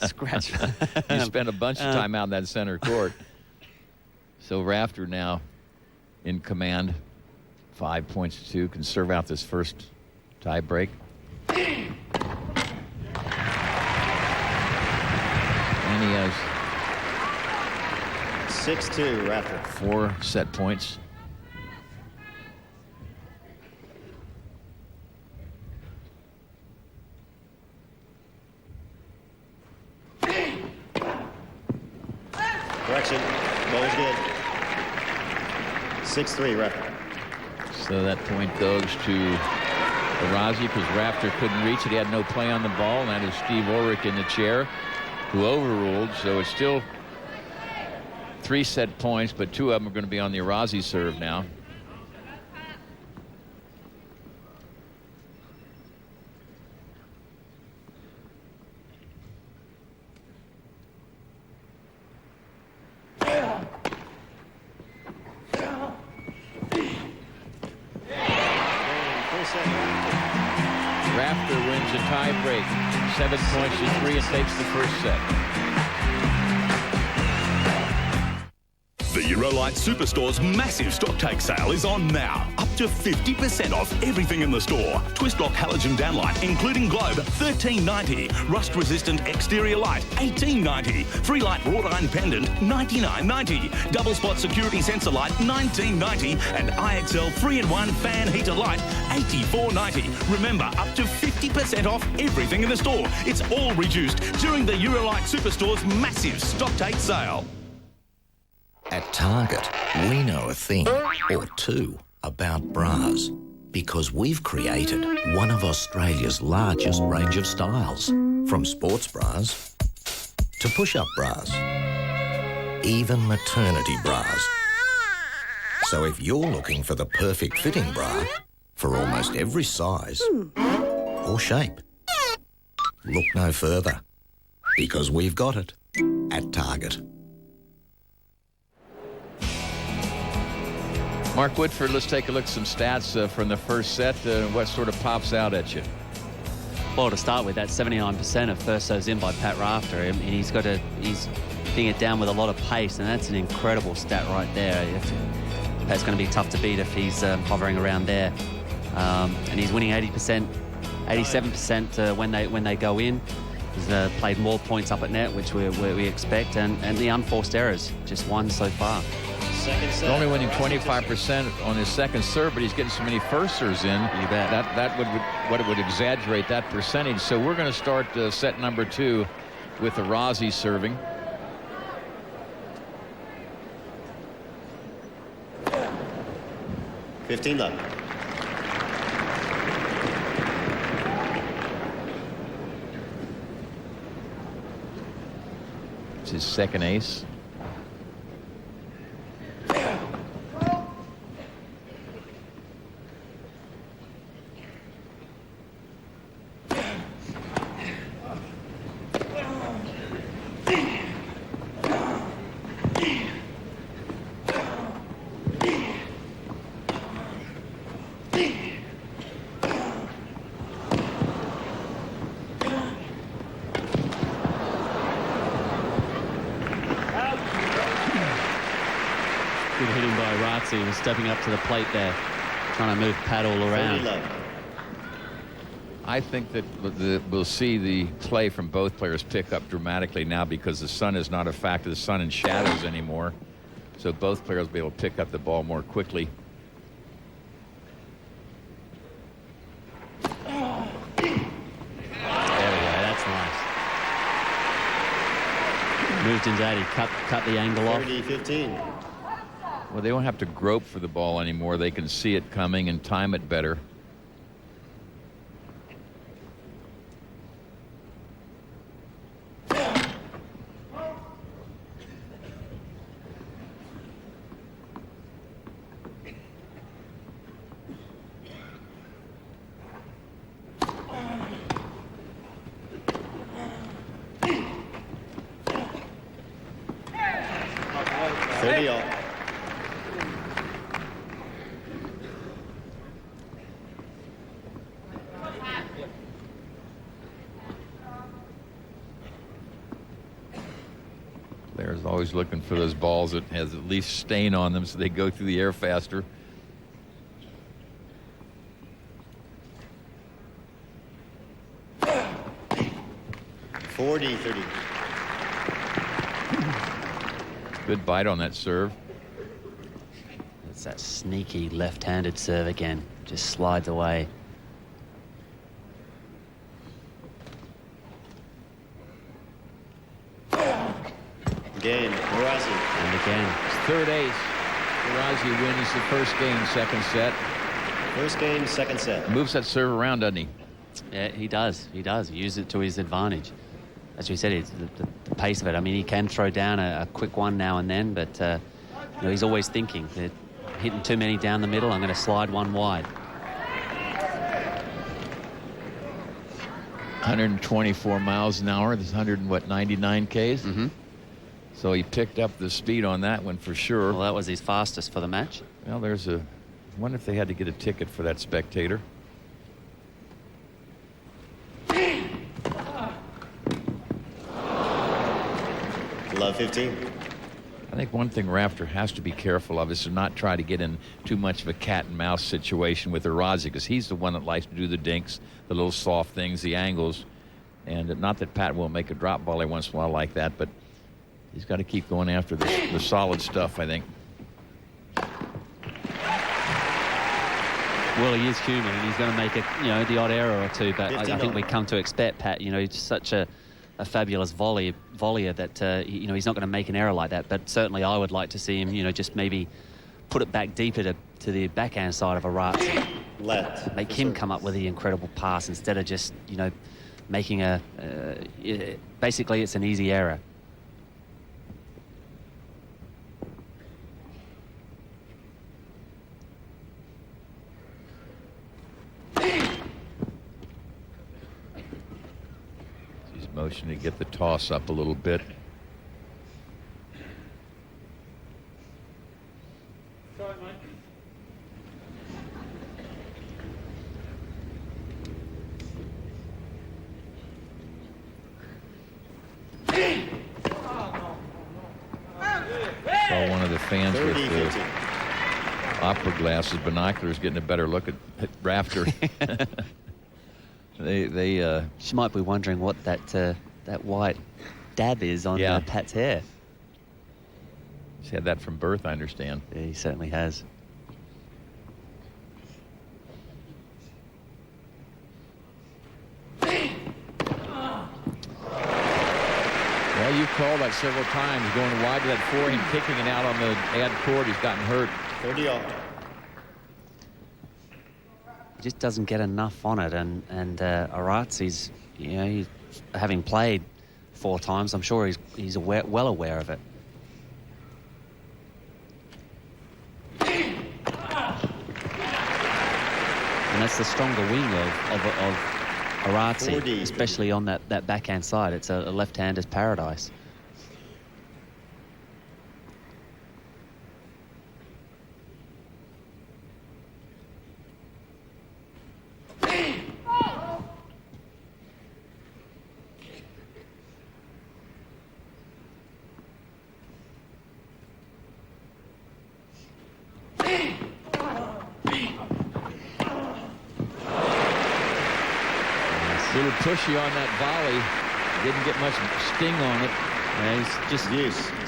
scratch. You spent a bunch of time out in that center court. So Rafter now in command. 5 points to 2, can serve out this first tie break. And he has 6-2 Rafter. 4 set points. Correction. Ball's good. 6-3, Rafter. So that point goes to Arazi because Rafter couldn't reach it. He had no play on the ball, and that is Steve Ulrich in the chair who overruled. So it's still 3 set points, but 2 of them are going to be on the Arazi serve now. Rafter wins a tie break, 7 points to 3, and takes the first set. The Eurolite Superstore's massive stock take sale is on now. Up to 50% off everything in the store. Twist lock halogen downlight, including globe, $13.90. Rust resistant exterior light, $18.90. 3-light wrought iron pendant, $99.90. Double spot security sensor light, $19.90. And IXL 3-in-1 fan heater light, $84.90. Remember, up to 50% off everything in the store. It's all reduced during the Eurolite Superstore's massive stock take sale. At Target, we know a thing or two about bras because we've created one of Australia's largest range of styles, from sports bras to push-up bras, even maternity bras. So if you're looking for the perfect fitting bra for almost every size or shape, look no further because we've got it at Target. Mark Woodford, let's take a look at some stats from the first set. What sort of pops out at you? Well, to start with, that 79% of first serves in by Pat Rafter. I mean, he's getting it down with a lot of pace, and that's an incredible stat right there. Pat's going to be tough to beat if he's hovering around there. And he's winning 80%, 87% when they go in. He's played more points up at net, which we expect, and the unforced errors, just 1 so far. He's only winning 25% on his second serve, but he's getting so many first serves in. You bet. That would exaggerate that percentage. So we're going to start set number 2 with Arazi serving. $15. It's his second ace. Good hitting by Arazi. He was stepping up to the plate there, trying to move Pat all around. I think that we'll see the play from both players pick up dramatically now because the sun is not a factor, the sun in shadows anymore. So both players will be able to pick up the ball more quickly. There we go. That's nice. Moved into that. He cut the angle off. 30-15. Well, they don't have to grope for the ball anymore. They can see it coming and time it better. Players always looking for those balls that has at least stain on them so they go through the air faster. $40-30. Good bite on that serve. It's that sneaky left-handed serve again. Just slides away. Game Game, Arazi. And again. Third ace. Arazi wins the first game, second set. First game, second set. Moves that serve around, doesn't he? Yeah, he does. He does. He uses it to his advantage. As we said, it's the pace of it. I mean, he can throw down a quick one now and then, but you know, he's always thinking that hitting too many down the middle, I'm going to slide one wide. 124 miles an hour. There's 99 Ks. Mm-hmm. So he picked up the speed on that one for sure. Well, that was his fastest for the match. Well, I wonder if they had to get a ticket for that spectator. Love 15. I think one thing Rafter has to be careful of is to not try to get in too much of a cat and mouse situation with Arazi, because he's the one that likes to do the dinks, the little soft things, the angles. And not that Pat won't make a drop ball every once in a while like that, but he's got to keep going after the solid stuff, I think. Well, he is human, and he's going to make it, you know, the odd error or two. But I think we come to expect Pat. You know, he's such a fabulous volleyer that you know, he's not going to make an error like that. But certainly, I would like to see him, you know, just maybe put it back deeper to the backhand side of Arazi. Make him come up with the incredible pass instead of just, you know, making basically it's an easy error. Motion to get the toss up a little bit. Sorry, mate. Saw one of the fans with the opera glasses, binoculars, getting a better look at Rafter. She might be wondering what that white dab is on Pat's hair. He's had that from birth, I understand. Yeah, he certainly has. Well, you've called that several times, going wide to that forehand, kicking it out on the ad court. He's gotten hurt. 30 all. He just doesn't get enough on it, and Arazi's, you know, he's, having played 4 times, I'm sure he's well aware of it. And that's the stronger wing of Arazi, especially on that backhand side. It's a left-hander's paradise. Little pushy on that volley. Didn't get much sting on it. Yeah, he's just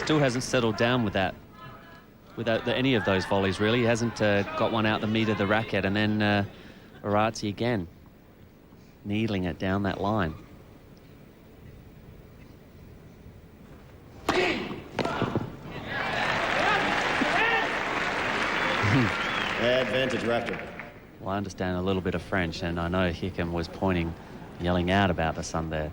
still hasn't settled down with that. Without any of those volleys, really. He hasn't got one out the meat of the racket. And then Arazi again, needling it down that line. Advantage, Rafter. Well, I understand a little bit of French, and I know Hickam was pointing, yelling out about the sun there.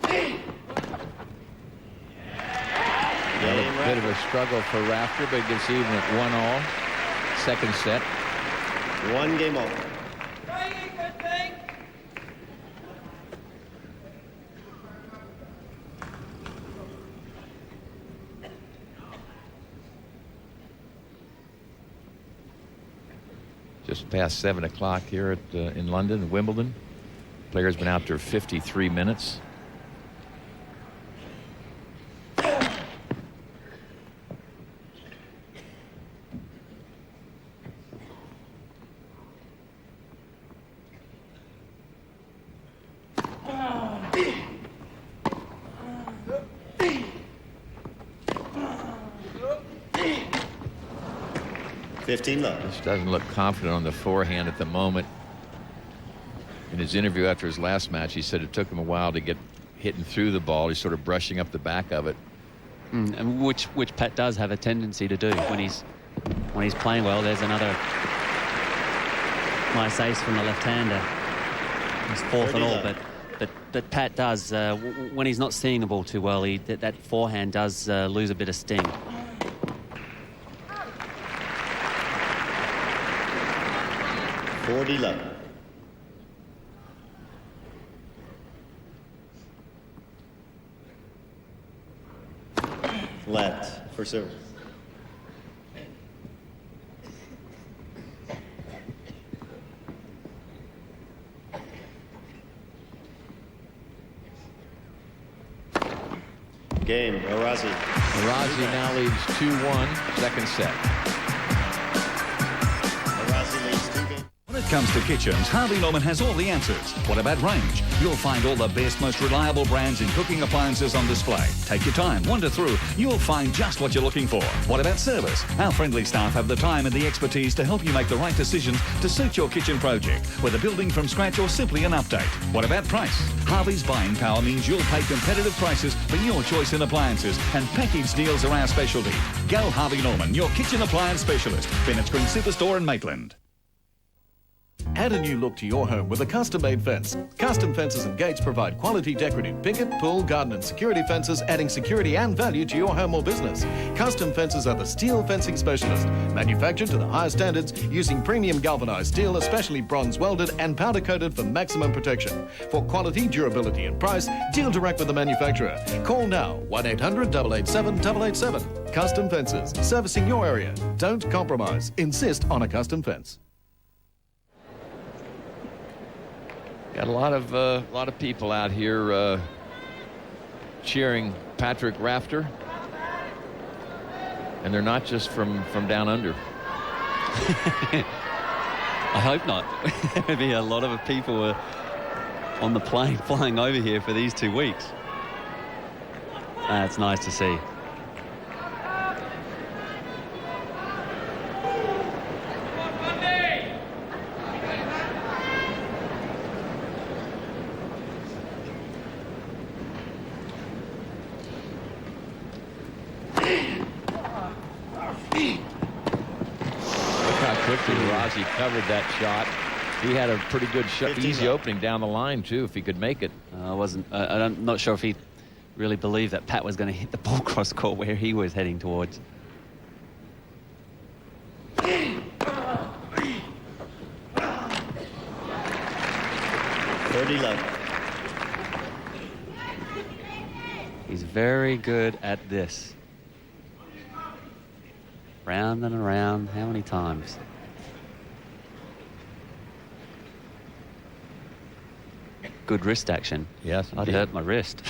A bit of a struggle for Rafter, but it gets even at 1-all. Second set. 1 game all. Just past 7 o'clock here at in London, Wimbledon. Player's been out there 53 minutes. 15 love. Just doesn't look confident on the forehand at the moment. In his interview after his last match, he said it took him a while to get hitting through the ball. He's sort of brushing up the back of it. And which Pat does have a tendency to do when he's playing well. There's another nice ace from the left-hander. He's fourth and all, but Pat does when he's not seeing the ball too well. That forehand does lose a bit of sting. $40 love. Left for service. Game, Arazi. Arazi now leads 2-1, second set. Arazi leads 2 games. When it comes to kitchens, Harvey Norman has all the answers. What about range? You'll find all the best, most reliable brands in cooking appliances on display. Take your time, wander through. You'll find just what you're looking for. What about service? Our friendly staff have the time and the expertise to help you make the right decisions to suit your kitchen project, whether building from scratch or simply an update. What about price? Harvey's buying power means you'll pay competitive prices for your choice in appliances, and package deals are our specialty. Go Harvey Norman, your kitchen appliance specialist. Bennett's Green Superstore in Maitland. Add a new look to your home with a custom-made fence. Custom Fences and Gates provide quality decorative picket, pool, garden and security fences, adding security and value to your home or business. Custom Fences are the steel fencing specialist, manufactured to the highest standards using premium galvanized steel, especially bronze welded and powder coated for maximum protection. For quality, durability and price, deal direct with the manufacturer. Call now 1-800-887-887. Custom Fences, servicing your area. Don't compromise. Insist on a custom fence. Got a lot of people out here cheering Patrick Rafter, and they're not just from down under. I hope not. Maybe a lot of people were on the plane flying over here for these 2 weeks. It's nice to see. Arazi covered that shot. He had a pretty good shot, easy opening down the line too, if he could make it. I'm not sure if he really believed that Pat was going to hit the ball cross court where he was heading towards. 30 love. He's very good at this. Round and around. How many times? Good wrist action. Yes, I'd hurt my wrist.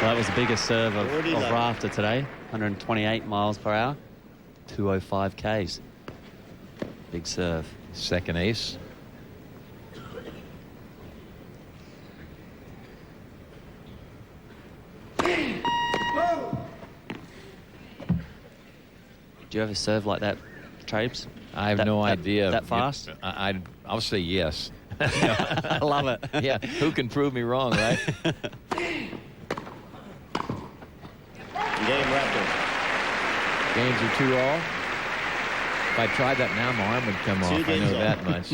That was the biggest serve of Rafter today. 128 miles per hour. 205 Ks. Big serve. Second ace. Do you ever serve like that, Trapes? I have no idea. That fast? I'll say yes. I love it. Yeah, who can prove me wrong, right? Game, Rafter. Games are 2-all. If I tried that now, my arm would come off. I know that much.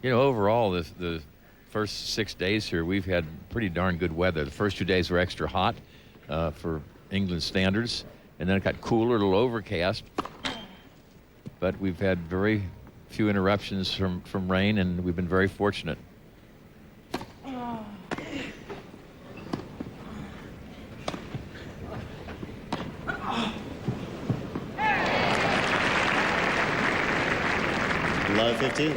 You know, overall, the first 6 days here, we've had pretty darn good weather. The first 2 days were extra hot for England standards, and then it got cooler, a little overcast. But we've had very few interruptions from rain, and we've been very fortunate. Love 15.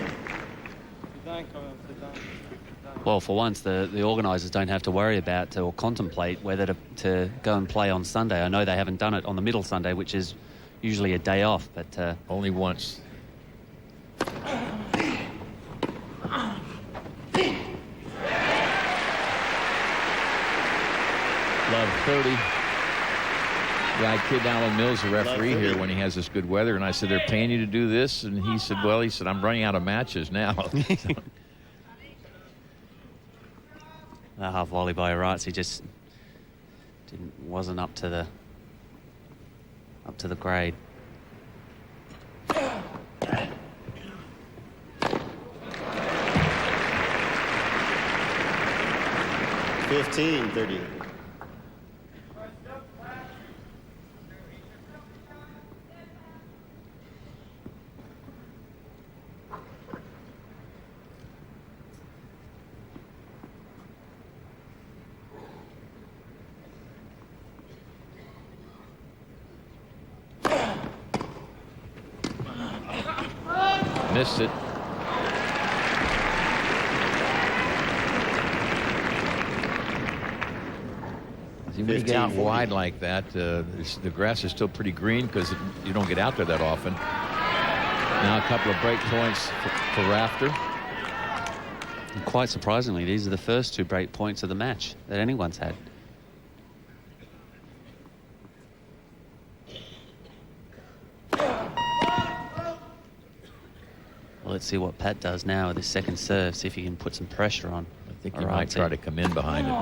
Well, for once, the organisers don't have to worry about or contemplate whether to go and play on Sunday. I know they haven't done it on the middle Sunday, which is, usually a day off, but only once. Love 30. Guy Kid Alan Mills, the referee here, when he has this good weather, and I said, they're paying you to do this? And he said, well, I'm running out of matches now. That half volley by Arazi just wasn't up to the grade. Fifteen, 30. Missed it. See, when you get out wide like that, the grass is still pretty green because you don't get out there that often. Now a couple of break points for Rafter. And quite surprisingly, these are the first 2 break points of the match that anyone's had. Well, let's see what Pat does now with his second serve, see if he can put some pressure on. I think he might try to come in behind him.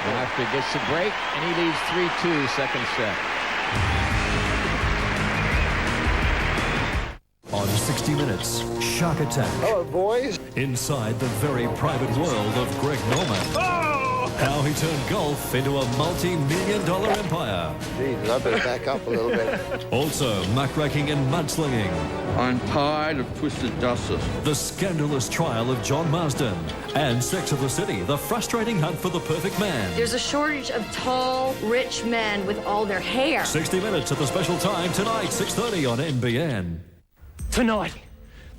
Rafter gets the break, and he leads 3-2, second set. On 60 Minutes, Shark Attack. Hello, boys. Inside the very private world of Greg Norman. How he turned golf into a multi-million-dollar empire. Jesus, I better back up a little bit. Also, muckraking and mudslinging. I'm tired of twisted dusters. The scandalous trial of John Marsden. And Sex of the City, the frustrating hunt for the perfect man. There's a shortage of tall, rich men with all their hair. 60 Minutes at the special time tonight, 6:30 on NBN. Tonight,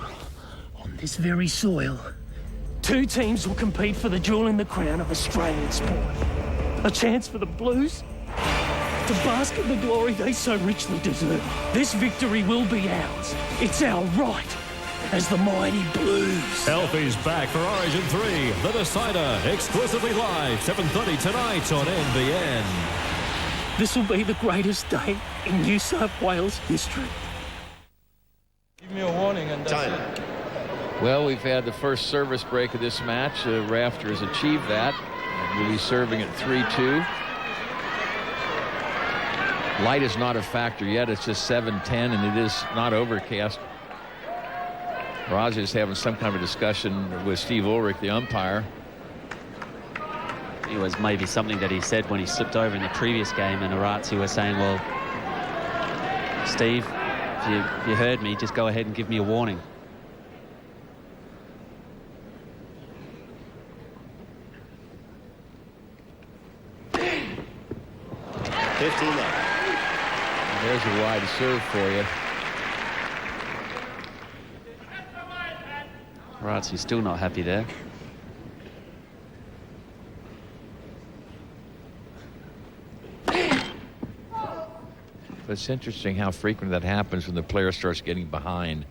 on this very soil, 2 teams will compete for the jewel in the crown of Australian sport. A chance for the Blues to bask in the glory they so richly deserve. This victory will be ours. It's our right as the mighty Blues. Alfie's back for Origin 3, The Decider, exclusively live, 7:30 tonight on NBN. This will be the greatest day in New South Wales history. Give me a warning and that's it. Well, we've had the first service break of this match. Rafter has achieved that. We'll be serving at 3-2. Light is not a factor yet. It's just 7:10, and it is not overcast. Arazi is having some kind of a discussion with Steve Ulrich, the umpire. It was maybe something that he said when he slipped over in the previous game, and Arazi was saying, well, Steve, if you heard me, just go ahead and give me a warning. There's a wide serve for you. Arazi's still not happy there. But it's interesting how frequent that happens when the player starts getting behind.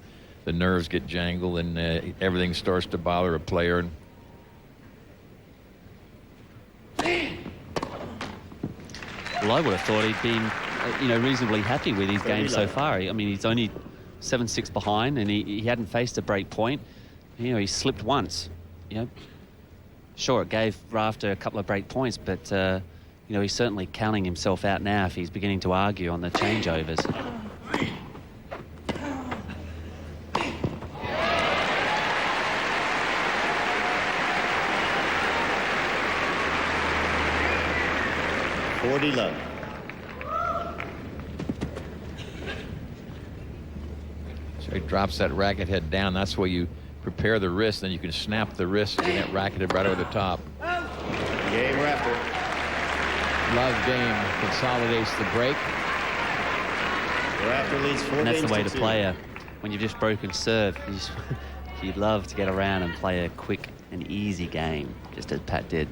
The nerves get jangled and everything starts to bother a player. Well, I would have thought he'd been, reasonably happy with his game so far. I mean, he's only 7-6 behind, and he hadn't faced a break point. He slipped once. Sure, it gave Rafter a couple of break points, but he's certainly counting himself out now if he's beginning to argue on the changeovers. Love. So he drops that racket head down. That's where you prepare the wrist, then you can snap the wrist and that racket head right over the top. Game Rafter. Love game consolidates the break. Rafter leads 4 And that's games the way to to 2. play when you've just broken serve. You'd love to get around and play a quick an easy game, just as Pat did.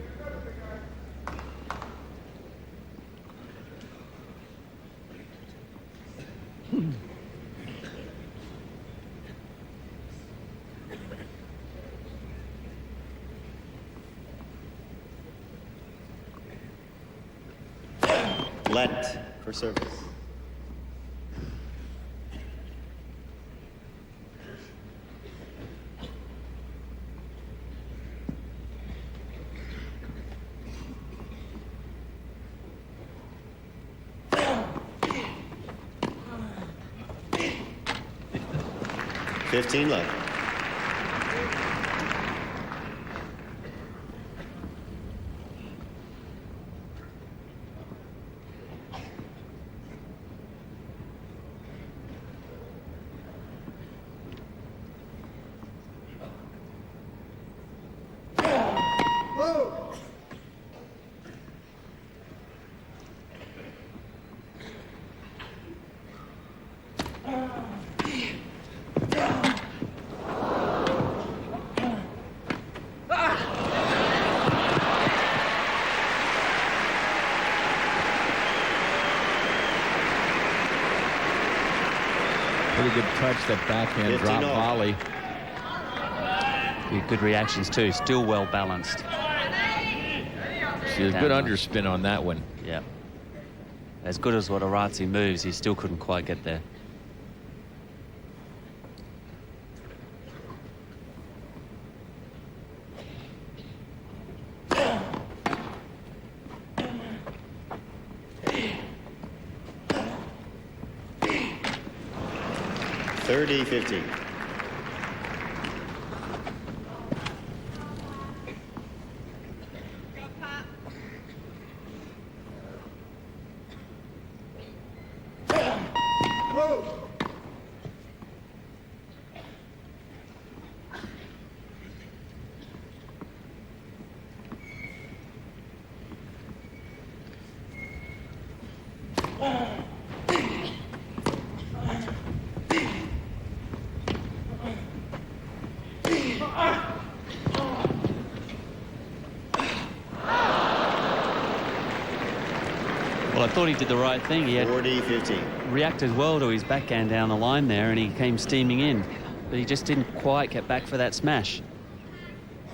Let for service. Love. Pretty good touch, that backhand drop volley. Good reactions too, still well balanced. See a good underspin on that one. Yeah. As good as what Arazi moves, he still couldn't quite get there. $30-15. Well, I thought he did the right thing. He had 40-15. reacted well to his backhand down the line there, and he came steaming in. But he just didn't quite get back for that smash.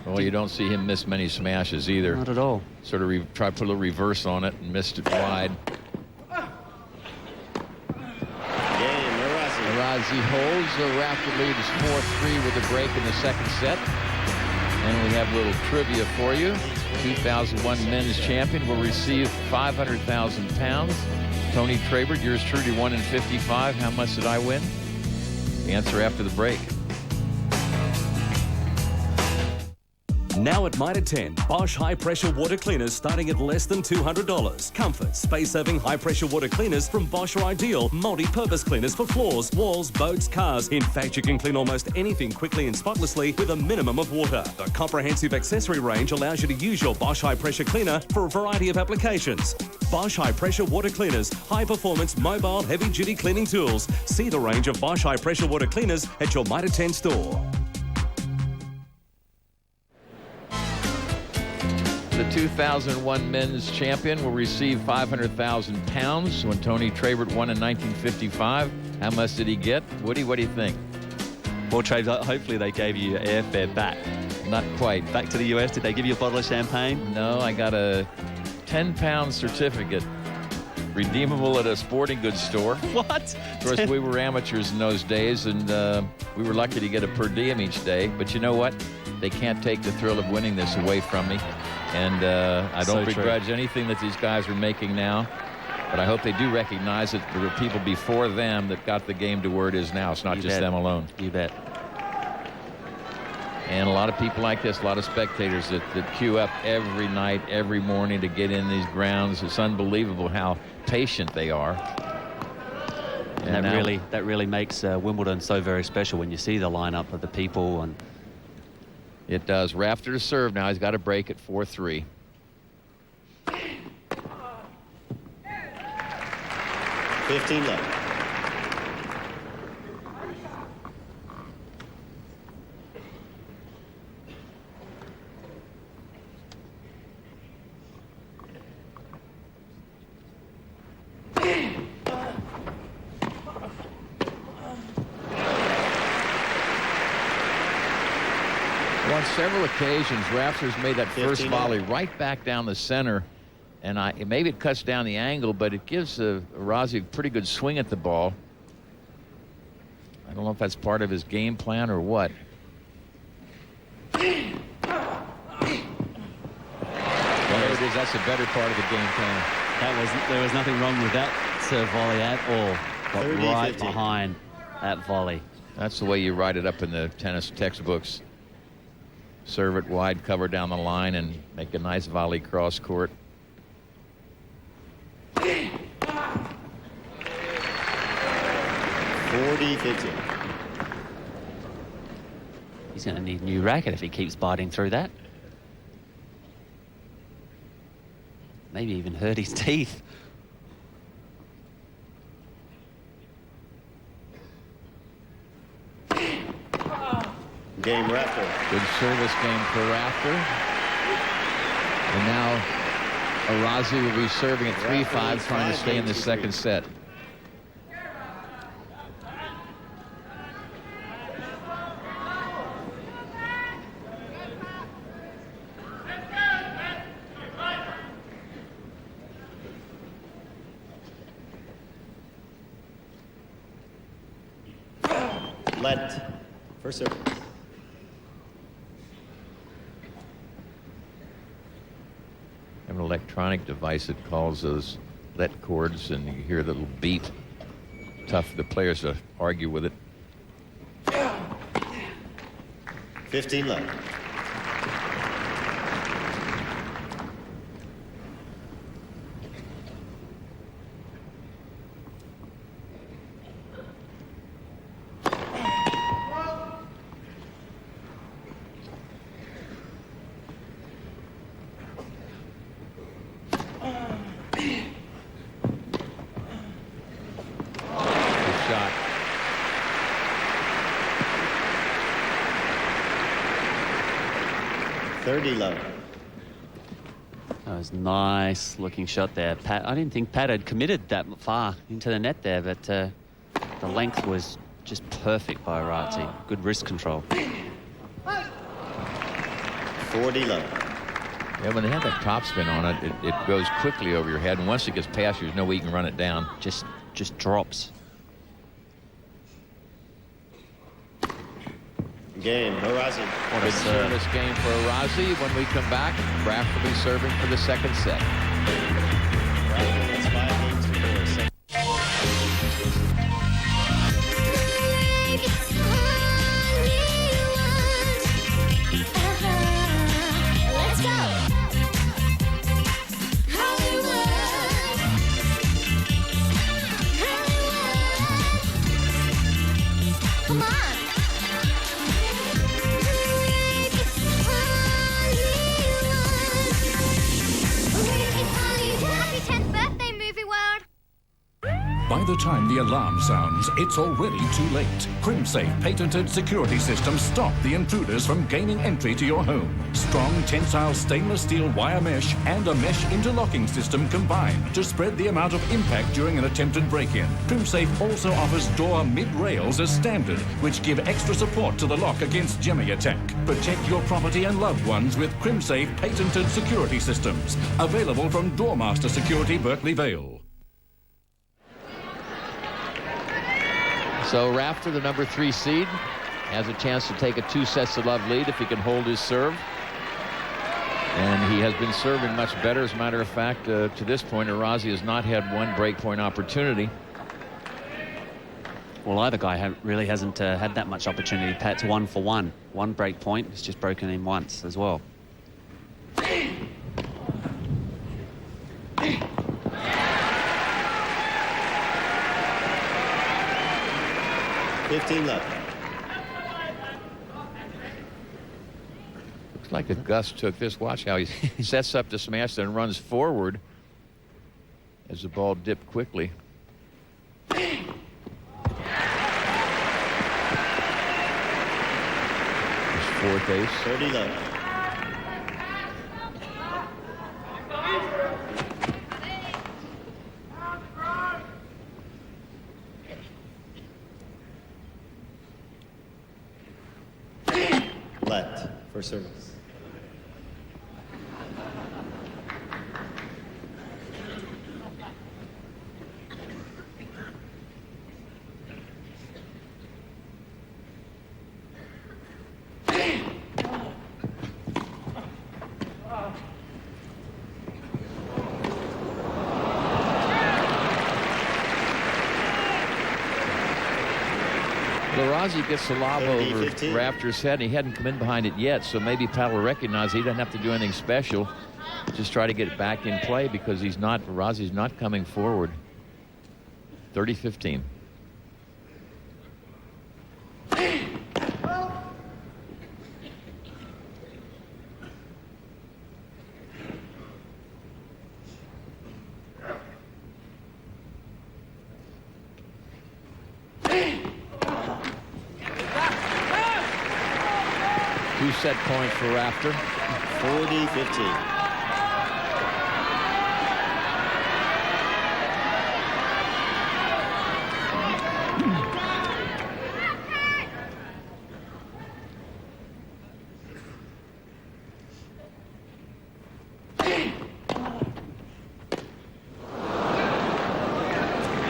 Well, you don't see him miss many smashes either. Not at all. Sort of try to put a little reverse on it and missed it wide. Arazi holds. The Rafter lead is 4-3 with a break in the second set. And we have a little trivia for you. 2001 men's champion will receive £500,000. Tony Trabert, yours truly, won in 55. How much did I win? The answer after the break. Now at Mitre 10, Bosch high-pressure water cleaners starting at less than $200. Comfort, space-saving high-pressure water cleaners from Bosch are ideal multi-purpose cleaners for floors, walls, boats, cars. In fact, you can clean almost anything quickly and spotlessly with a minimum of water. The comprehensive accessory range allows you to use your Bosch high-pressure cleaner for a variety of applications. Bosch high-pressure water cleaners, high-performance, mobile, heavy-duty cleaning tools. See the range of Bosch high-pressure water cleaners at your Mitre 10 store. The 2001 men's champion will receive £500,000 when Tony Trabert won in 1955. How much did he get? Woody, what do you think? Well, Traves, hopefully they gave you airfare back. Not quite. Back to the US, did they give you a bottle of champagne? No, I got a 10-pound certificate redeemable at a sporting goods store. What? Of course, we were amateurs in those days, and we were lucky to get a per diem each day. But you know what? They can't take the thrill of winning this away from me. And I don't begrudge anything that these guys are making now. But I hope they do recognize that there were people before them that got the game to where it is now. It's not just them alone. You bet. And a lot of people like this, a lot of spectators that queue up every night, every morning to get in these grounds. It's unbelievable how patient they are. And that really makes Wimbledon so very special when you see the lineup of the people. And it does. Rafter to serve now. He's got a break at 4-3. $15. On several occasions, Rafter's made that first 15 volley right back down the center, and maybe it cuts down the angle, but it gives Arazi a pretty good swing at the ball. I don't know if that's part of his game plan or what. There it is. That's a better part of the game plan. There was nothing wrong with that serve volley at all. Got 30, right 50. behind that volley. That's the way you write it up in the tennis textbooks. Serve it wide, cover down the line, and make a nice volley cross court. 40-50. He's going to need a new racket if he keeps biting through that. Maybe even hurt his teeth. Game Rafter. Good service game for Rafter. And now Arazi will be serving at 3-5, trying to stay in the second set. Let. First serve. Have an electronic device that calls those let chords, and you hear the little beep. Tough for the players to argue with it. 15 left. Shot. $30 That was nice looking shot there, Pat. I didn't think Pat had committed that far into the net there, but the length was just perfect by Arazi. Good wrist control. 40 low. Yeah, when they have that topspin on it, it goes quickly over your head, and once it gets past you, there's no way you can run it down. Just drops. Game, Arazi. What a service game for Arazi. When we come back, Rafter will be serving for the second set. Rafter leads 5 games to 4. Let's go. Come on. By the time the alarm sounds, it's already too late. CrimSafe patented security systems stop the intruders from gaining entry to your home. Strong tensile stainless steel wire mesh and a mesh interlocking system combine to spread the amount of impact during an attempted break-in. CrimSafe also offers door mid-rails as standard, which give extra support to the lock against jimmy attack. Protect your property and loved ones with CrimSafe patented security systems. Available from Doormaster Security, Berkeley Vale. So Rafter, the number 3 seed, has a chance to take a 2-sets-to-love lead if he can hold his serve. And he has been serving much better. As a matter of fact, to this point, Arazi has not had one breakpoint opportunity. Well, either guy really hasn't had that much opportunity. Pat's 1 for 1. One break point. It's just broken in once as well. 15 left. Looks like a gust took this. Watch how he sets up to smash, then runs forward as the ball dipped quickly. His 4th ace. 30 left. Let. for service. Arazi gets the lob over Rafter's head, and he hadn't come in behind it yet, so maybe Pat will recognize he doesn't have to do anything special. Just try to get it back in play because Arazi's not coming forward. 30-15. Two-set point for Rafter. 40-15.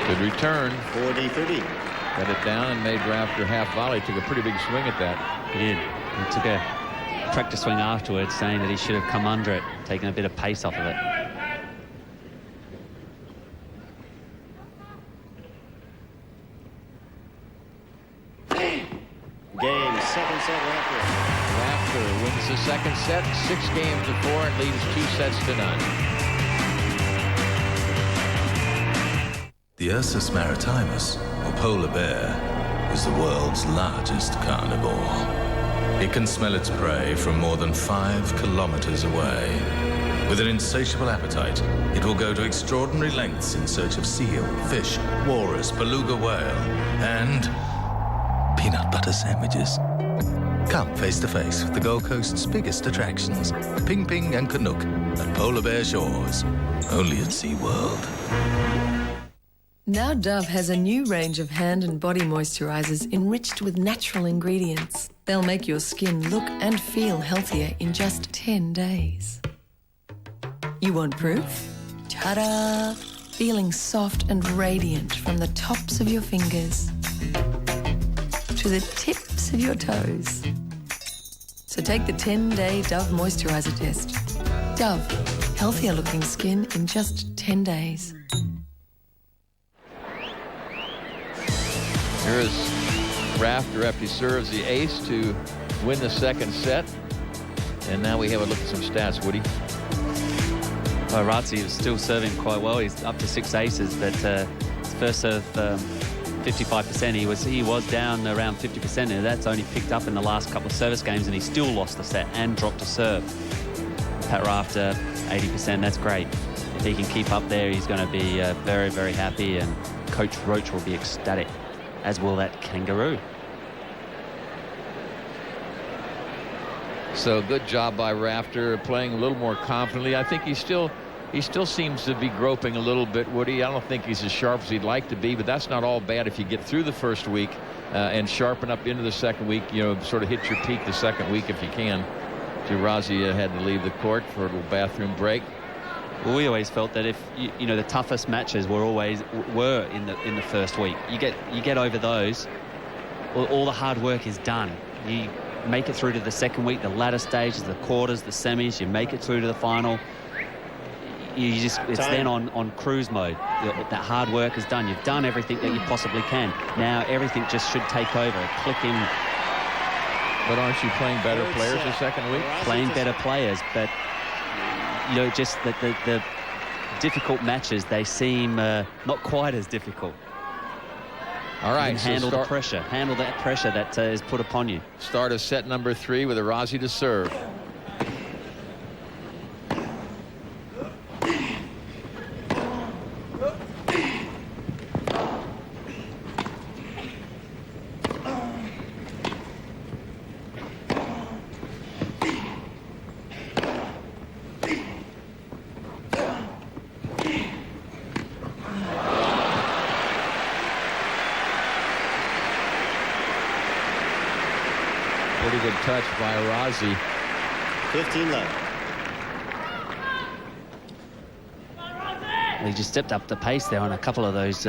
Good return. 40-30. Got it down and made Rafter half volley. Took a pretty big swing at that. He did. He took a practice swing afterwards, saying that he should have come under it, taken a bit of pace off of it. Game, second set, Rafter. Rafter wins the second set, 6-4 and leads 2-0. The Ursus maritimus, or polar bear, is the world's largest carnivore. It can smell its prey from more than 5 kilometers away. With an insatiable appetite, it will go to extraordinary lengths in search of seal, fish, walrus, beluga whale, and peanut butter sandwiches. Come face to face with the Gold Coast's biggest attractions, Ping Ping and Canuck at Polar Bear Shores, only at SeaWorld. Now Dove has a new range of hand and body moisturisers enriched with natural ingredients. They'll make your skin look and feel healthier in just 10 days. You want proof? Ta-da! Feeling soft and radiant from the tops of your fingers to the tips of your toes. So take the 10-day Dove moisturiser test. Dove, healthier looking skin in just 10 days. Here is Rafter after he serves the ace to win the second set. And now we have a look at some stats, Woody. Well, Arazi is still serving quite well. He's up to 6 aces, but his first serve 55%. He was down around 50%, and that's only picked up in the last couple of service games, and he still lost the set and dropped a serve. Pat Rafter, 80%. That's great. If he can keep up there, he's going to be very, very happy, and Coach Roach will be ecstatic, as will that kangaroo. So good job by Rafter, playing a little more confidently. I think he still seems to be groping a little bit, Woody. I don't think he's as sharp as he'd like to be, but that's not all bad if you get through the first week and sharpen up into the second week. You know, sort of hit your peak the second week if you can. Arazi had to leave the court for a little bathroom break. Well, we always felt that if you know, the toughest matches were in the first week. You get over those, all the hard work is done. You make it through to the second week, the latter stages, the quarters, the semis. You make it through to the final. It's then on cruise mode. That hard work is done. You've done everything that you possibly can. Now everything just should take over. Click in. But aren't you playing better players the second week? Playing better players, but you know, just the difficult matches, they seem not quite as difficult. All right, handle the pressure. Handle that pressure that is put upon you. Start of set number 3 with Arazi to serve. good touch by Arazi. 15 love. He just stepped up the pace there on a couple of those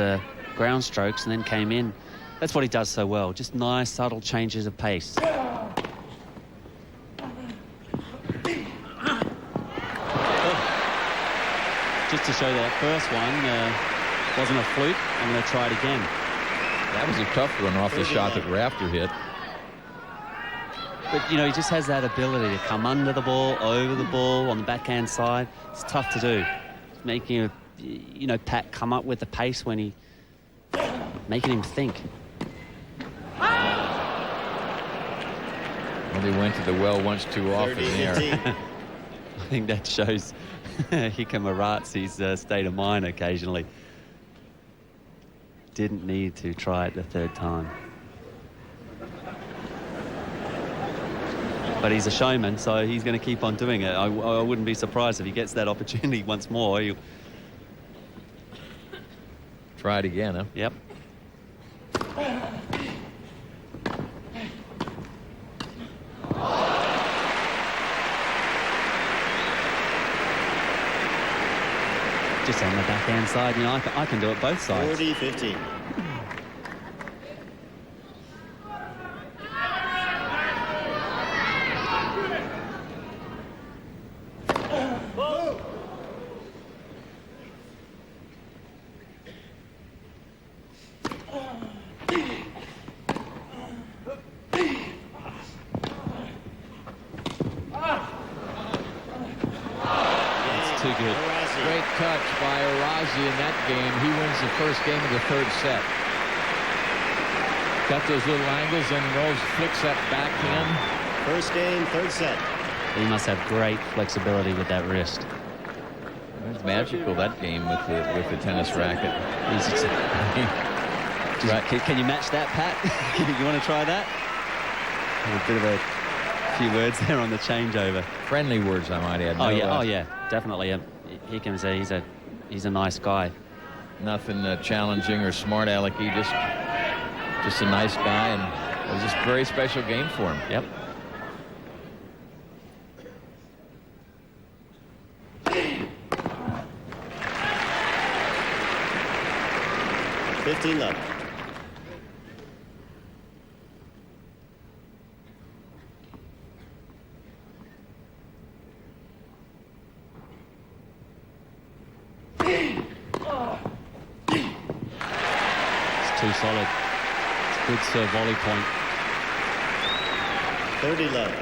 ground strokes and then came in. That's what he does so well. Just nice, subtle changes of pace. Just to show that first one wasn't a fluke, I'm going to try it again. That was a tough one off the shot that Rafter hit. But, you know, he just has that ability to come under the ball, over the ball, on the backhand side. It's tough to do. Making, you know, Pat come up with the pace when he... making him think. Well, he went to the well once too often there. I think that shows Hikam Arazi's state of mind occasionally. Didn't need to try it the third time. But he's a showman, so he's going to keep on doing it. I wouldn't be surprised if he gets that opportunity once more. He'll... Try it again, huh? Yep. Just on the backhand side, you know, I can do it both sides. 40-15. Great touch by Arazi in that game. He wins the first game of the third set. Got those little angles and Rose flicks that backhand. First game, third set. He must have great flexibility with that wrist. It's magical, that game with the tennis racket. Can you match that, Pat? You want to try that? A bit of a few words there on the changeover. Friendly words, I might add. Oh yeah, definitely. He's a nice guy. Nothing challenging or smart alecky, just a nice guy, and it was just a very special game for him. Yep. $15 Too solid. It's a good serve volley point. 30 love.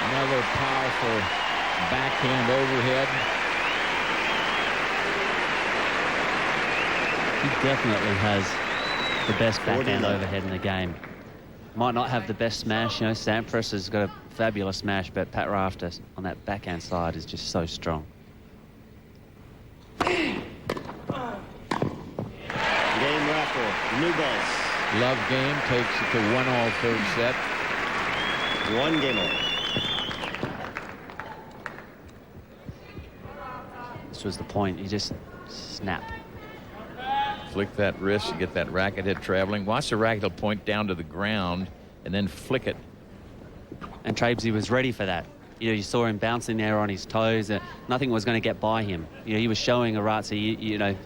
Another powerful backhand overhead. He definitely has the best backhand overhead in the game. Might not have the best smash, you know, Sampras has got a fabulous smash, but Pat Rafter on that backhand side is just so strong. Game Rafter, new balls. Love game takes it to 1-all third set. 1 game over. This was the point. You just snap. Flick that wrist, you get that racket head traveling. Watch the racket will point down to the ground and then flick it. And Trabesy was ready for that. You know, you saw him bouncing there on his toes. Nothing was going to get by him. You know, he was showing Arazi, you know,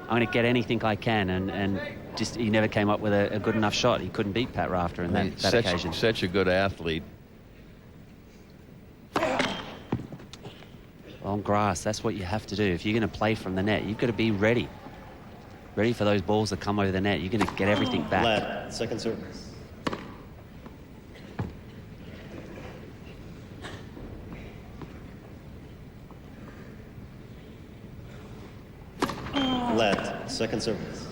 I'm going to get anything I can, and just he never came up with a good enough shot. He couldn't beat Pat Rafter in that occasion. Such a good athlete. On grass, that's what you have to do. If you're going to play from the net, you've got to be ready. Ready for those balls that come over the net. You're going to get everything back. Left, second service. Left, second service.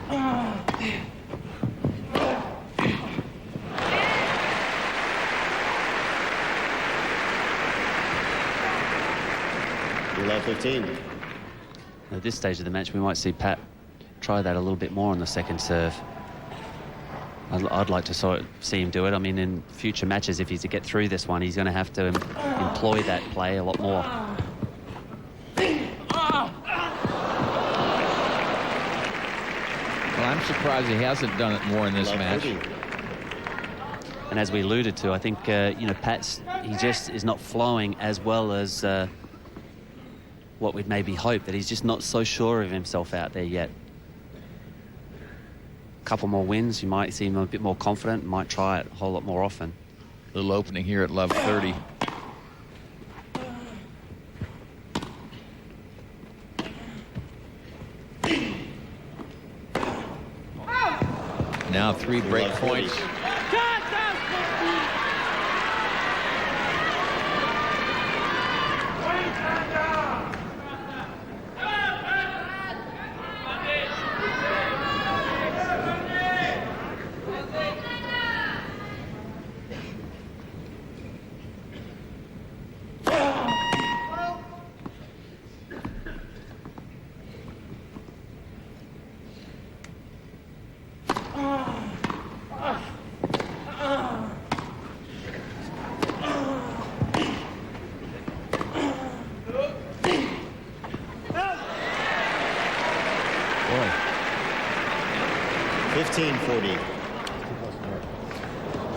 Love 15. At this stage of the match, we might see Pat try that a little bit more on the second serve. I'd like to sort of see him do it. I mean, in future matches, if he's to get through this one, he's going to have to employ that play a lot more. Well, I'm surprised he hasn't done it more in this match. And as we alluded to, I think, you know, he just is not flowing as well as what we'd maybe hope, that he's just not so sure of himself out there yet. A couple more wins, you might see him a bit more confident, might try it a whole lot more often. Little opening here at love 30. Now 3 break points. Boy. 15-40.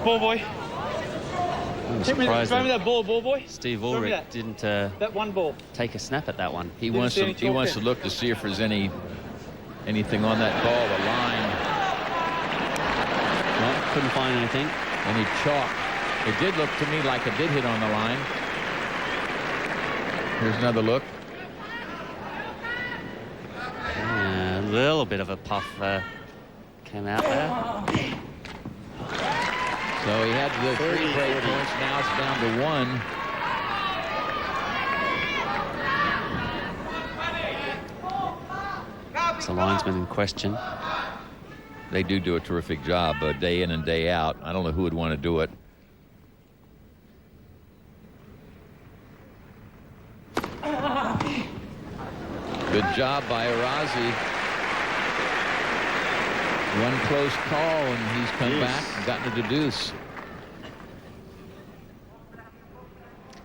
Ball boy. I'm Throw me surprised that ball boy. Steve Throw me Ulrich that. didn't That one ball. take a snap at that one. He wants to look to see if there's anything on that ball, the line. No, couldn't find anything. Any chalk. It did look to me like it did hit on the line. Here's another look. A little bit of a puff came out there. So he had the 3 break points. Now it's down to 1. It's a linesman in question. They do a terrific job day in and day out. I don't know who would want to do it. Good job by Arazi. One close call, and he's come back and gotten to the deuce.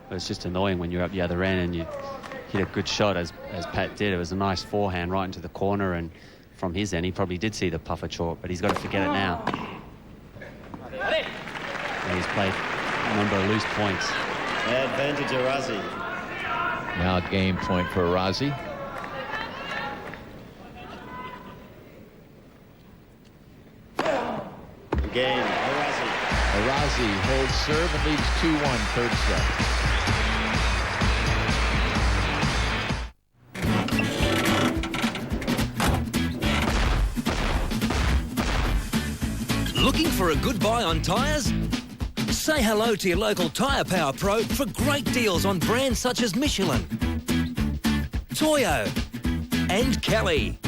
But it's just annoying when you're up the other end and you hit a good shot, as Pat did. It was a nice forehand right into the corner, and from his end, he probably did see the puffer chalk, but he's got to forget it now. And he's played a number of loose points. Advantage Arazi. Now a game point for Arazi. Game, Arazi. Arazi holds serve and leads 2-1, third set. Looking for a good buy on tyres? Say hello to your local Tyre Power Pro for great deals on brands such as Michelin, Toyo and Kelly.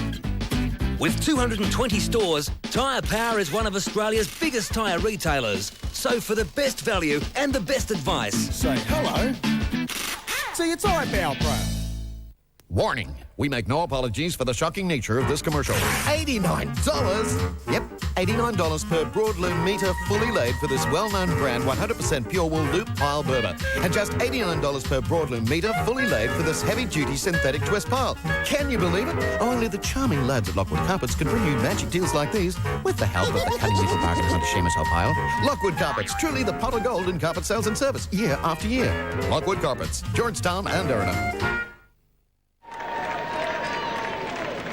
With 220 stores, Tyre Power is one of Australia's biggest tyre retailers. So for the best value and the best advice, say hello to your Tyre Power Pro. Warning, we make no apologies for the shocking nature of this commercial. $89? Yep, $89 per broadloom metre fully laid for this well-known brand 100% pure wool loop pile Berber. And just $89 per broadloom metre fully laid for this heavy-duty synthetic twist pile. Can you believe it? Only the charming lads at Lockwood Carpets can bring you magic deals like these with the help of the cunning little bargainers under Seamus Pile. Lockwood Carpets, truly the pot of gold in carpet sales and service, year after year. Lockwood Carpets, Georgetown and Erina.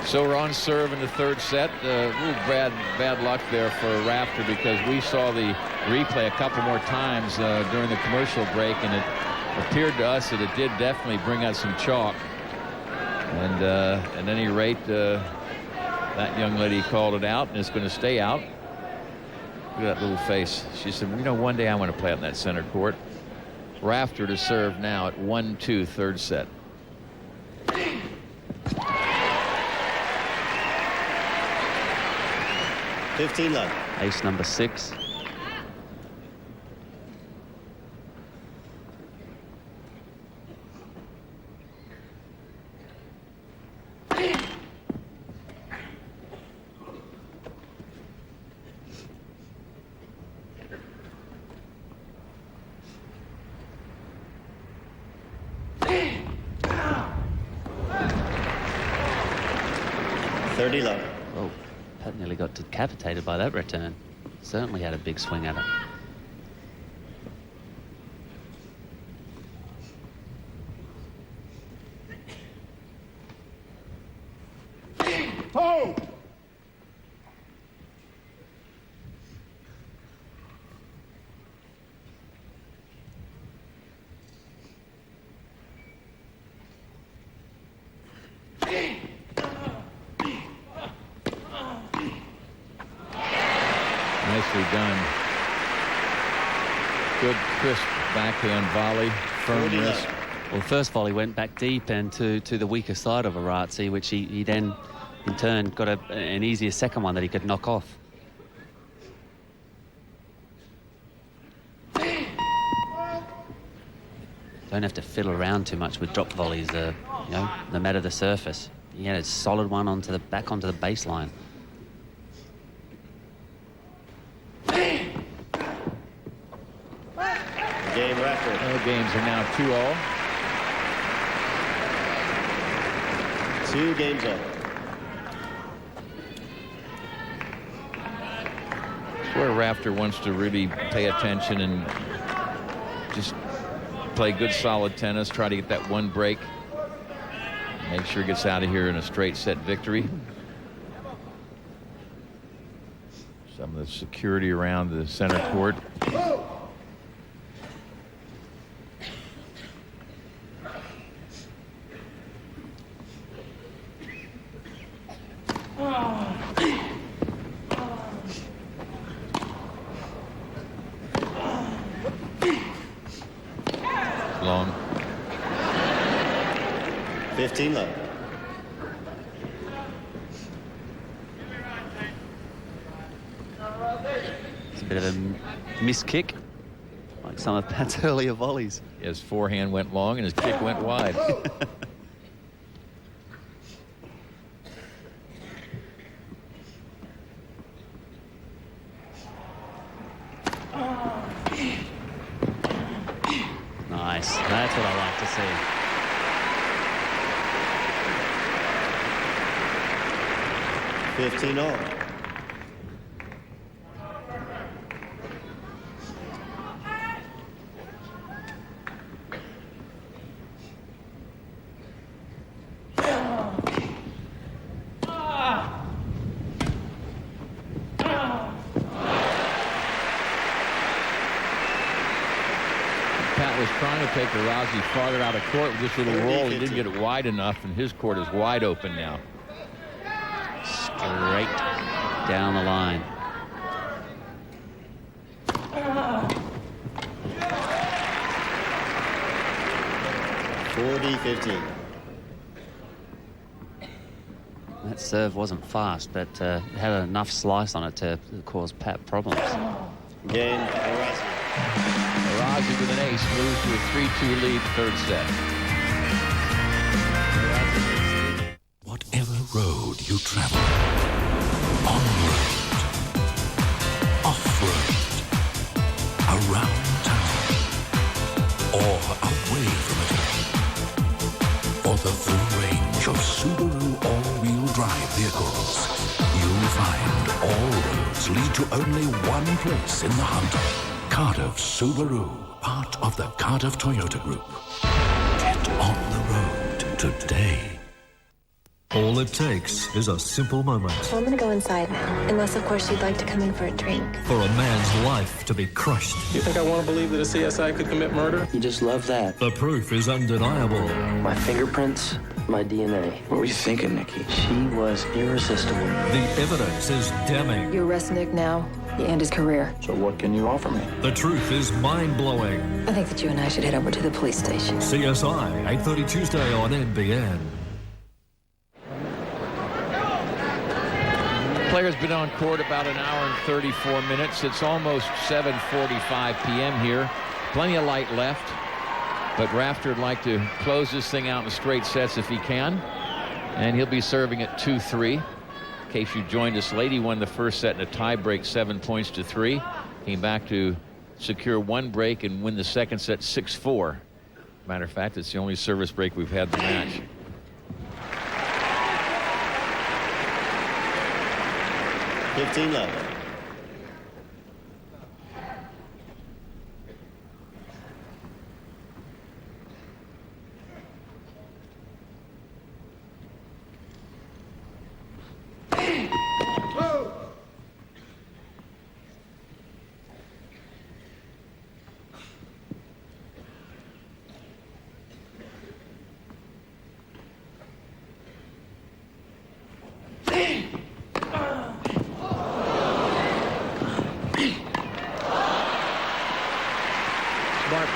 So we're on serve in the third set. A little bad luck there for Rafter, because we saw the replay a couple more times during the commercial break, and it appeared to us that it did definitely bring out some chalk. And at any rate, that young lady called it out, and it's going to stay out. Look at that little face. She said, you know, one day I want to play out in that center court. Rafter to serve now at 1-2, third set. 15 love. Ace number 6. Oh, Pat nearly got decapitated by that return. Certainly had a big swing at it. Oh! Nicely done. Good, crisp backhand volley, firm wrist. Well, the first volley went back deep and to the weaker side of Arazi, which he then, in turn, got an easier second one that he could knock off. Don't have to fiddle around too much with drop volleys, you know, no matter the surface. He had a solid one back onto the baseline. Game Rafter. Games are now 2-all. 2 games up. It's where Rafter wants to really pay attention and just play good solid tennis, try to get that one break, make sure he gets out of here in a straight set victory. Some of the security around the center court. Long. 15 love. It's a bit of a missed kick, like some of Pat's earlier volleys. His forehand went long and his kick went wide. Nice. That's what I like to see. $15 all. Pat was trying to take Arazi farther out of court with this little roll. He didn't get it wide enough, and his court is wide open now. Straight down the line. $40-15. That serve wasn't fast, but it had enough slice on it to cause Pat problems. Game Arazi. Arazi with an ace moves to a 3-2 lead, third set. Whatever road you travel, on-road, off-road, around town, or away from it all, for the full range of Subaru all-wheel drive vehicles, you'll find all roads lead to only one place in the hunt. Cardiff Subaru, part of the Cardiff Toyota Group. Get on the road today. All it takes is a simple moment So I'm gonna go inside now. Unless, of course, you'd like to come in for a drink. for a man's life to be crushed. You think I want to believe that a CSI could commit murder? You just love that. The proof is undeniable. My fingerprints, my DNA. What were you thinking, Nikki? She was irresistible. The evidence is damning. You arrest Nick now, you end his career. So what can you offer me? The truth is mind-blowing. I think that you and I should head over to the police station. CSI, 8:30 Tuesday on NBN. player's been on court about an hour and 34 minutes. It's almost 7:45 p.m. here. Plenty of light left. But Rafter would like to close this thing out in straight sets if he can. And he'll be serving at 2-3. In case you joined us late, he won the first set in a tie break, 7 points to 3. Came back to secure one break and win the second set 6-4. Matter of fact, it's the only service break we've had in the match. $15 left.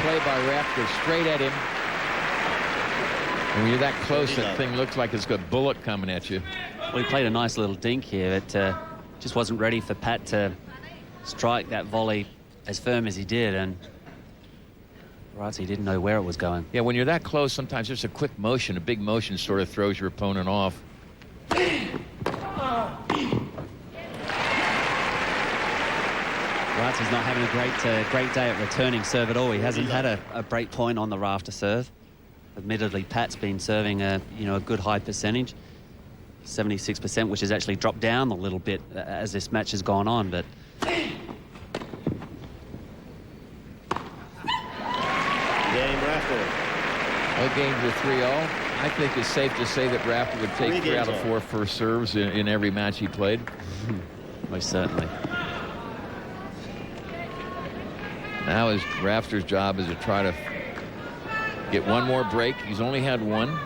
Play by Rafter, straight at him. And when you're that close, that thing looks like it's got a bullet coming at you. Well, he played a nice little dink here. It just wasn't ready for Pat to strike that volley as firm as he did, and Arazi didn't know where it was going. Yeah, when you're that close, sometimes just a quick motion, a big motion sort of throws your opponent off. Arazi's not having a great day at returning serve at all. He hasn't had a break point on the Rafter serve. Admittedly, Pat's been serving a good high percentage, 76%, which has actually dropped down a little bit as this match has gone on. But Game Rafter. All games are 3-all. I think it's safe to say that Rafter would take 3 out of 4 first serves in every match he played. Most certainly. Now Rafter's job is to try to get one more break. He's only had one.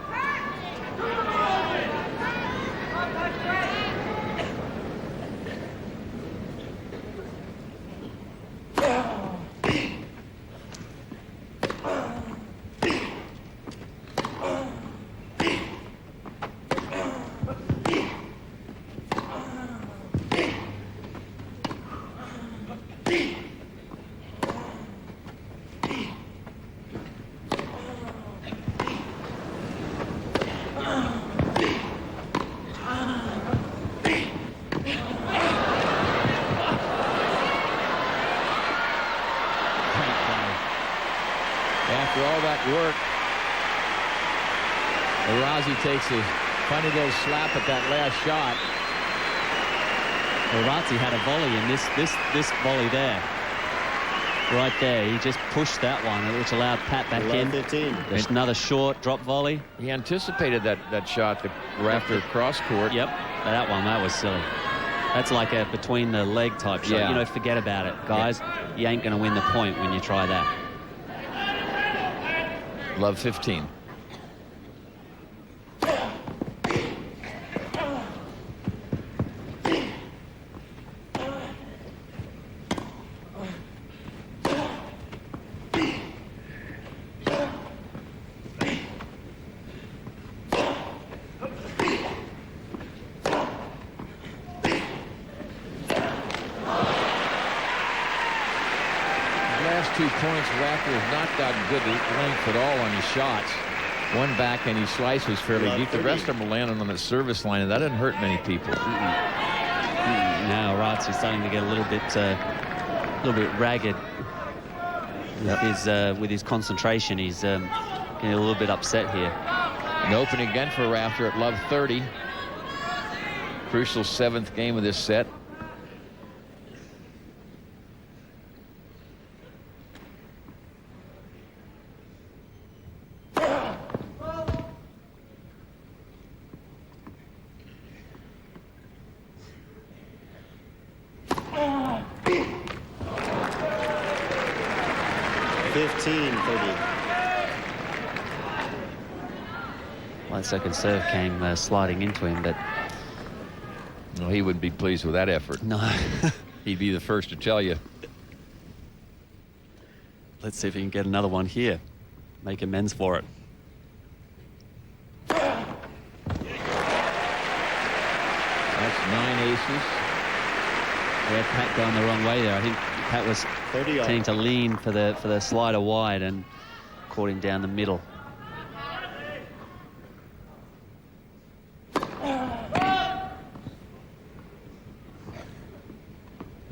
After all that work, Arazi takes a funny little slap at that last shot. Arazi had a volley in this volley there. Right there, he just pushed that one, which allowed Pat back in. 15. There's another short drop volley. He anticipated that shot, the Rafter cross court. Yep, that was silly. That's like a between the leg type shot. Yeah. Forget about it, guys. You ain't going to win the point when you try that. Love 15. Last 2 points, Rafter has not gotten good length at all on his shots. One backhand he slices fairly deep. The rest of them are landing on the service line, and that doesn't hurt many people. Now Arazi's starting to get a little bit ragged with his concentration. He's getting a little bit upset here. And open again for Rafter at love 30. Crucial 7th game of this set. One second serve came sliding into him, but well, he wouldn't be pleased with that effort. No. He'd be the first to tell you. Let's see if he can get another one here. Make amends for it. That's 9 aces aces. Yeah, Pat going the wrong way there. I think Pat was keen to lean for the slider wide and caught him down the middle.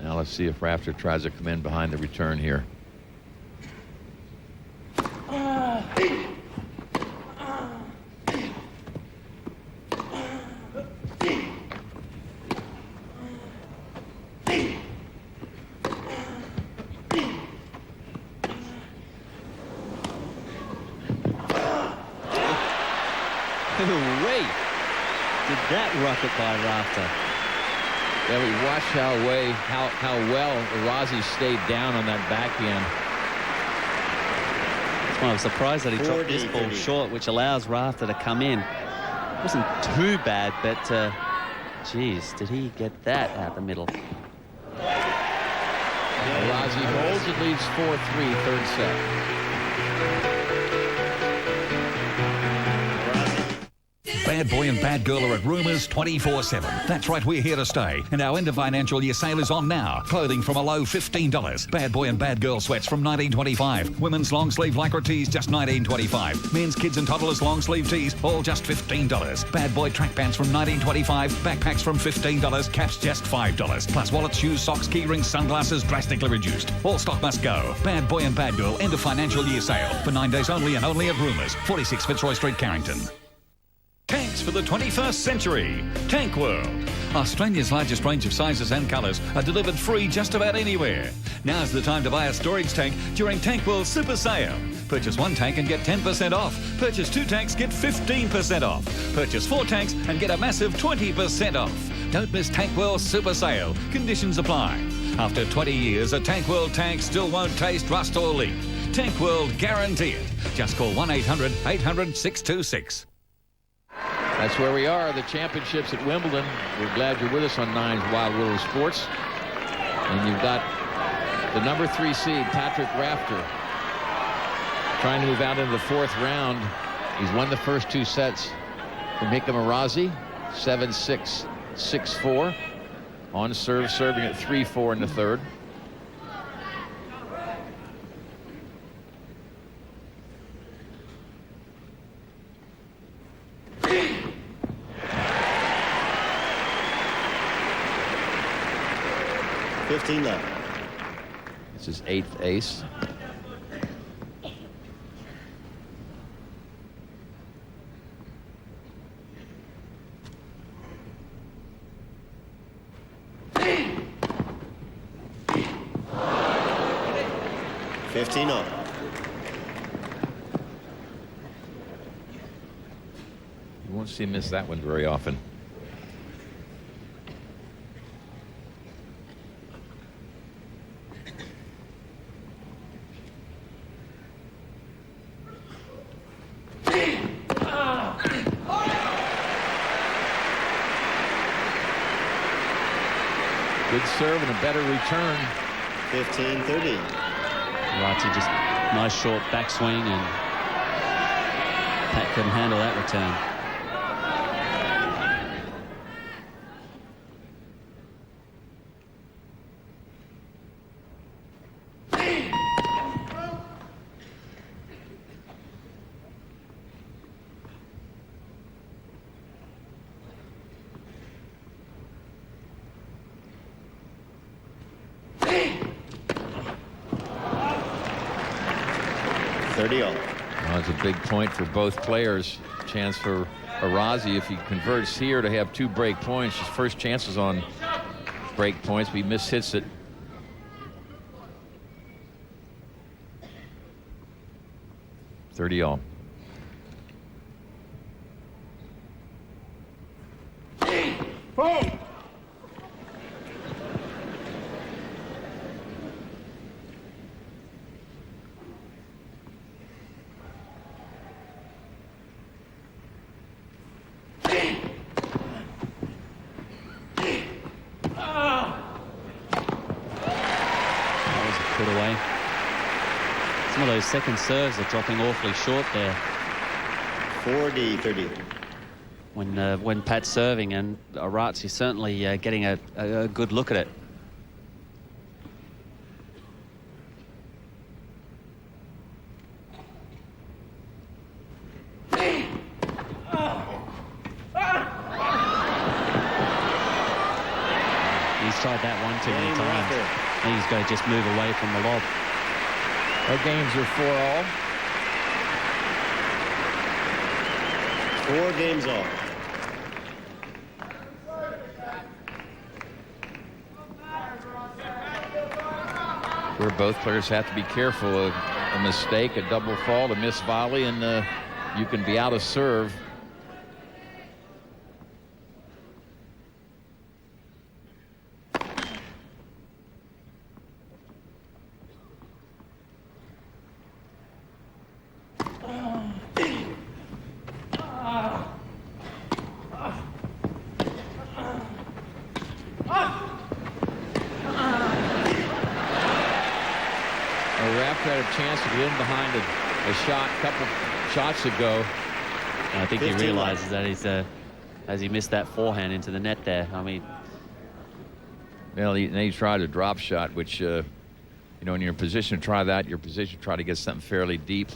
Now let's see if Rafter tries to come in behind the return here. Wait, did that rocket by Rafter? Yeah, we watched how well Arazi stayed down on that backhand. Well, I'm surprised that he dropped this ball short, which allows Rafter to come in. It wasn't too bad, but geez, did he get that out the middle? Arazi holds and leads 4-3, third set. Bad Boy and Bad Girl are at Rumours 24/7. That's right, we're here to stay. And our end of financial year sale is on now. Clothing from a low $15. Bad Boy and Bad Girl sweats from $19.25. Women's long sleeve lycra tees just $19.25. Men's, kids and toddlers long sleeve tees all just $15. Bad Boy track pants from $19.25. Backpacks from $15. Caps just $5. Plus wallets, shoes, socks, key rings, sunglasses drastically reduced. All stock must go. Bad Boy and Bad Girl end of financial year sale for 9 days only and only at Rumours. 46 Fitzroy Street, Carrington. Tanks for the 21st century. Tank World. Australia's largest range of sizes and colours are delivered free just about anywhere. Now's the time to buy a storage tank during Tank World's super sale. Purchase 1 tank and get 10% off. Purchase 2 tanks, get 15% off. Purchase 4 tanks and get a massive 20% off. Don't miss Tank World's super sale. Conditions apply. After 20 years, a Tank World tank still won't taste rust or leak. Tank World guarantee it. Just call 1-800-800-626. That's where we are, the championships at Wimbledon. We're glad you're with us on Nine's Wild Willow Sports. And you've got the number 3 seed, Patrick Rafter, trying to move out into the 4th round. He's won the first 2 sets from Hikam Arazi, 7-6, 6-4. On serve, serving at 3-4 in the 3rd. Left. This is 8th ace. $15. You won't see him miss that one very often. Good serve and a better return. 15-30. Arazi just nice short backswing, and Pat couldn't handle that return. Well, it's a big point for both players. Chance for Arazi, if he converts here, to have 2 break points. His first chances on break points, but he mishits it. $30. Some of those second serves are dropping awfully short there. 40-30. when Pat's serving, and Arazi certainly getting a good look at it. He's tried that one too many times. I think he's got to just move away from the lob. Our games are 4-all. 4 games all. Where both players have to be careful of a mistake, a double fault, a missed volley, and you can be out of serve. Rafter had a chance to get in behind a shot a couple shots ago. I think he realizes that he's as he missed that forehand into the net there. I mean, well, he tried a drop shot, which you know, when you're in position to try that, you're in position to try to get something fairly deep.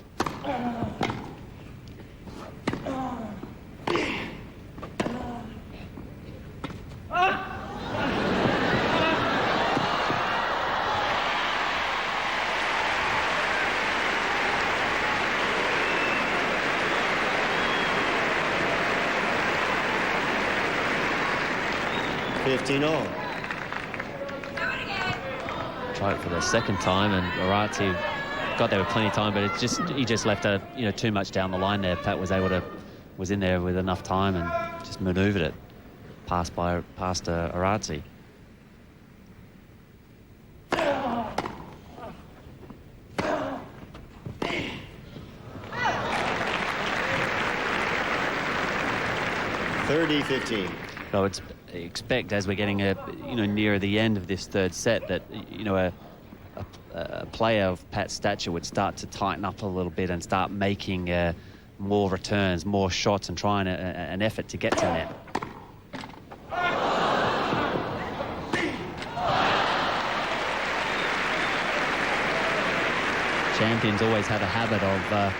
Tried it for the second time, and Arazi got there with plenty of time, but it's just he just left too much down the line there. Pat was in there with enough time and just manoeuvred it past Arazi. So it's expect, as we're getting nearer the end of this third set, that a player of Pat's stature would start to tighten up a little bit and start making more returns, more shots, and trying an effort to get to net. Champions always have a habit of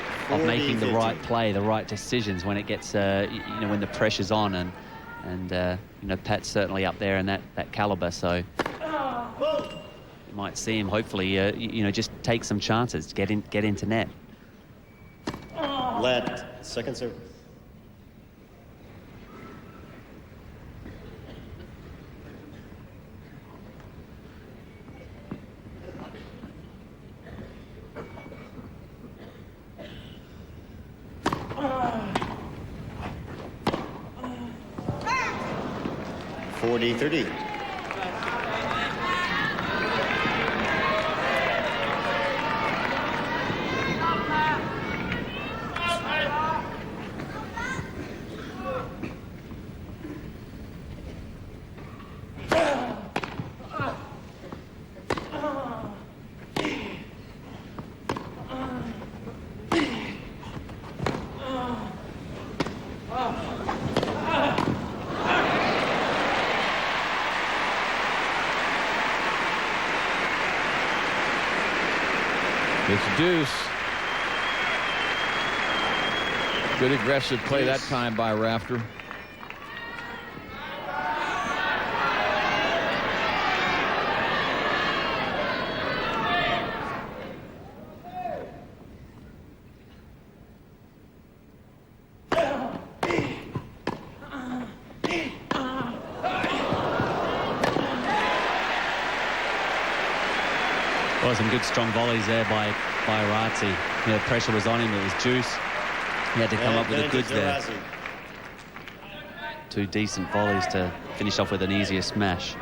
making the right play, the right decisions when it gets when the pressure's on, and Pat's certainly up there in that caliber, so you might see him hopefully just take some chances to get into net. Let second serve. .30. It's deuce. Good aggressive play that time by Rafter. Well, some good strong volleys there by Arazi. The pressure was on him. It was juice. He had to come up with the goods there. Two decent volleys to finish off with an easier smash.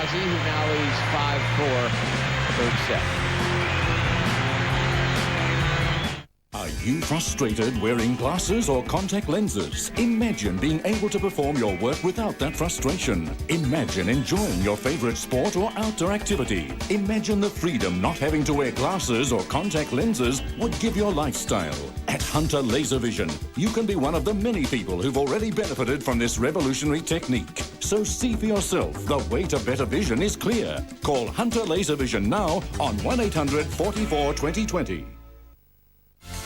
Arazi, who now leads 5-4, third set. Are you frustrated wearing glasses or contact lenses? Imagine being able to perform your work without that frustration. Imagine enjoying your favorite sport or outdoor activity. Imagine the freedom not having to wear glasses or contact lenses would give your lifestyle. At Hunter Laser Vision, you can be one of the many people who've already benefited from this revolutionary technique. So see for yourself, the way to better vision is clear. Call Hunter Laser Vision now on 1-800-44-2020.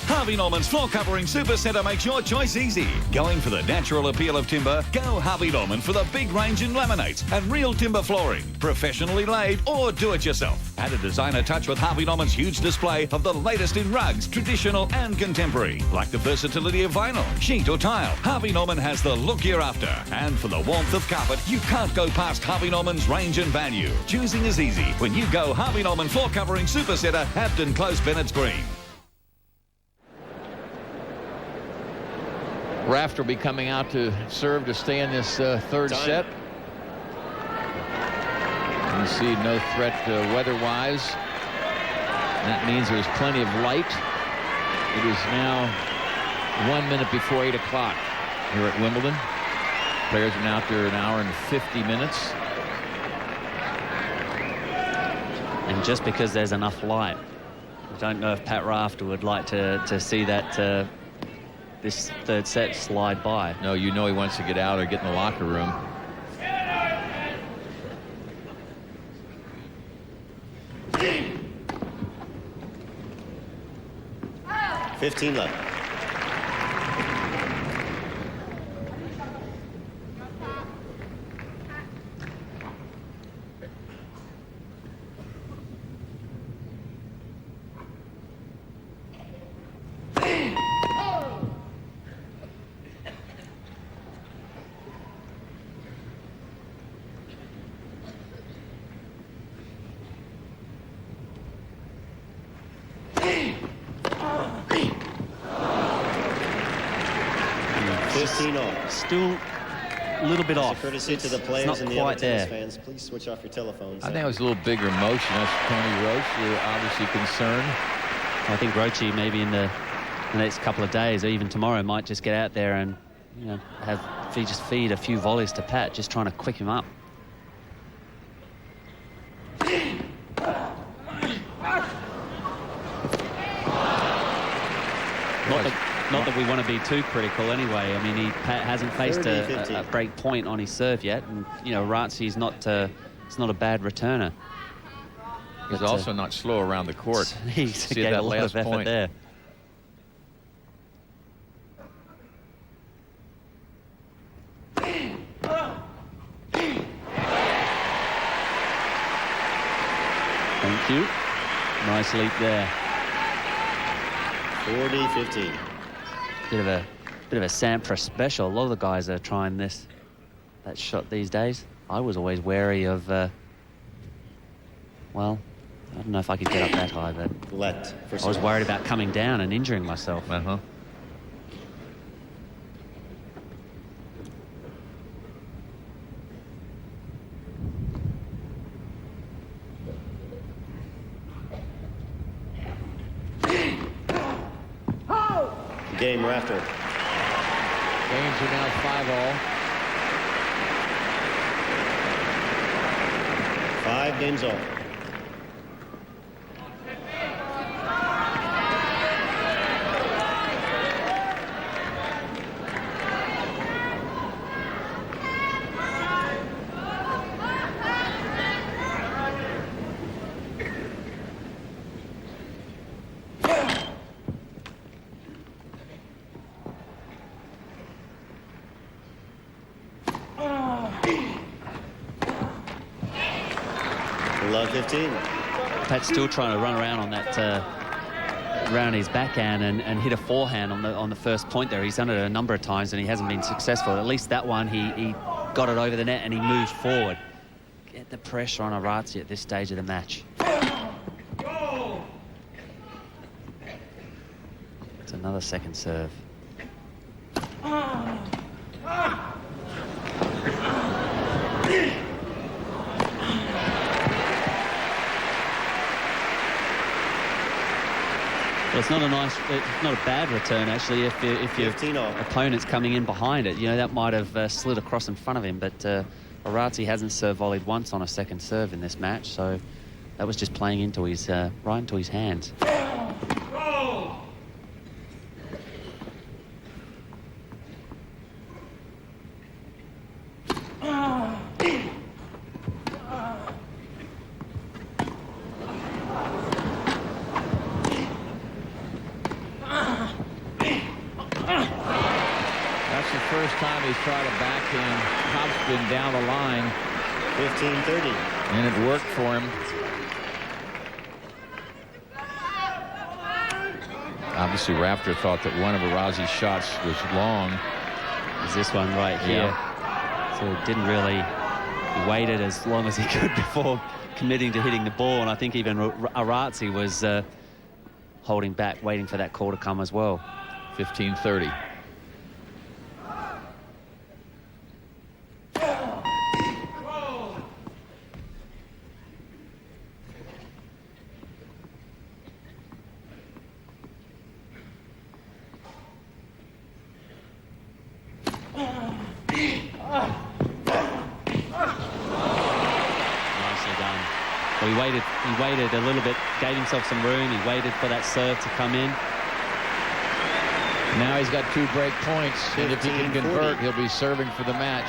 Harvey Norman's Floor Covering Super Centre makes your choice easy. Going for the natural appeal of timber? Go Harvey Norman for the big range in laminates and real timber flooring. Professionally laid or do it yourself. Add a designer touch with Harvey Norman's huge display of the latest in rugs, traditional and contemporary. Like the versatility of vinyl, sheet or tile, Harvey Norman has the look you're after. And for the warmth of carpet, you can't go past Harvey Norman's range and value. Choosing is easy when you go Harvey Norman Floor Covering Super Centre, Hampton Close, Bennett's Green. Rafter will be coming out to serve to stay in this third set. You see no threat weather-wise. That means there's plenty of light. It is now 1 minute before 8 o'clock here at Wimbledon. Players are now out there an hour and 50 minutes. And just because there's enough light, I don't know if Pat Rafter would like to see that this third set slide by. No, you know he wants to get out or get in the locker room. $15 left. Still a little bit off. Courtesy to the players not and the quite other tennis there. fans, please switch off your telephones. I think it was a little bigger motion. That's Tony Roche. You're obviously concerned. I think Roche maybe in the next couple of days or even tomorrow might just get out there and just feed a few volleys to Pat, just trying to quick him up. Not that we want to be too critical anyway. I mean, Pat hasn't faced a break point on his serve yet, and Arazi's not a bad returner. He's also not slow around the court. He gave a lot of effort there. Thank you. Nice leap there. 40-15. Bit of a Sampras special. A lot of the guys are trying that shot these days. I was always wary of, well, I don't know if I could get up that high, but I was worried about coming down and injuring myself. Game, Rafter. Games are now 5-all. 5 games all. Love 15. Pat's still trying to run around on that around his backhand and hit a forehand on the first point there. He's done it a number of times and he hasn't been successful. At least that one he got it over the net and he moved forward. Get the pressure on Arazi at this stage of the match. It's another second serve. Well, it's not a bad return actually. If your opponent's coming in behind it, you know, that might have slid across in front of him. But Arazi hasn't serve volleyed once on a second serve in this match, so that was just playing into his right into his hands. First time he's tried a backhand topspin down the line. 15-30. And it worked for him. Obviously, Rafter thought that one of Arazi's shots was long. Is this one right here? Yeah. So it didn't really... He waited as long as he could before committing to hitting the ball. And I think even Arazi was holding back, waiting for that call to come as well. 15-30. He waited a little bit, gave himself some room. He waited for that serve to come in. Now he's got 2 break points, and if he can convert, he'll be serving for the match.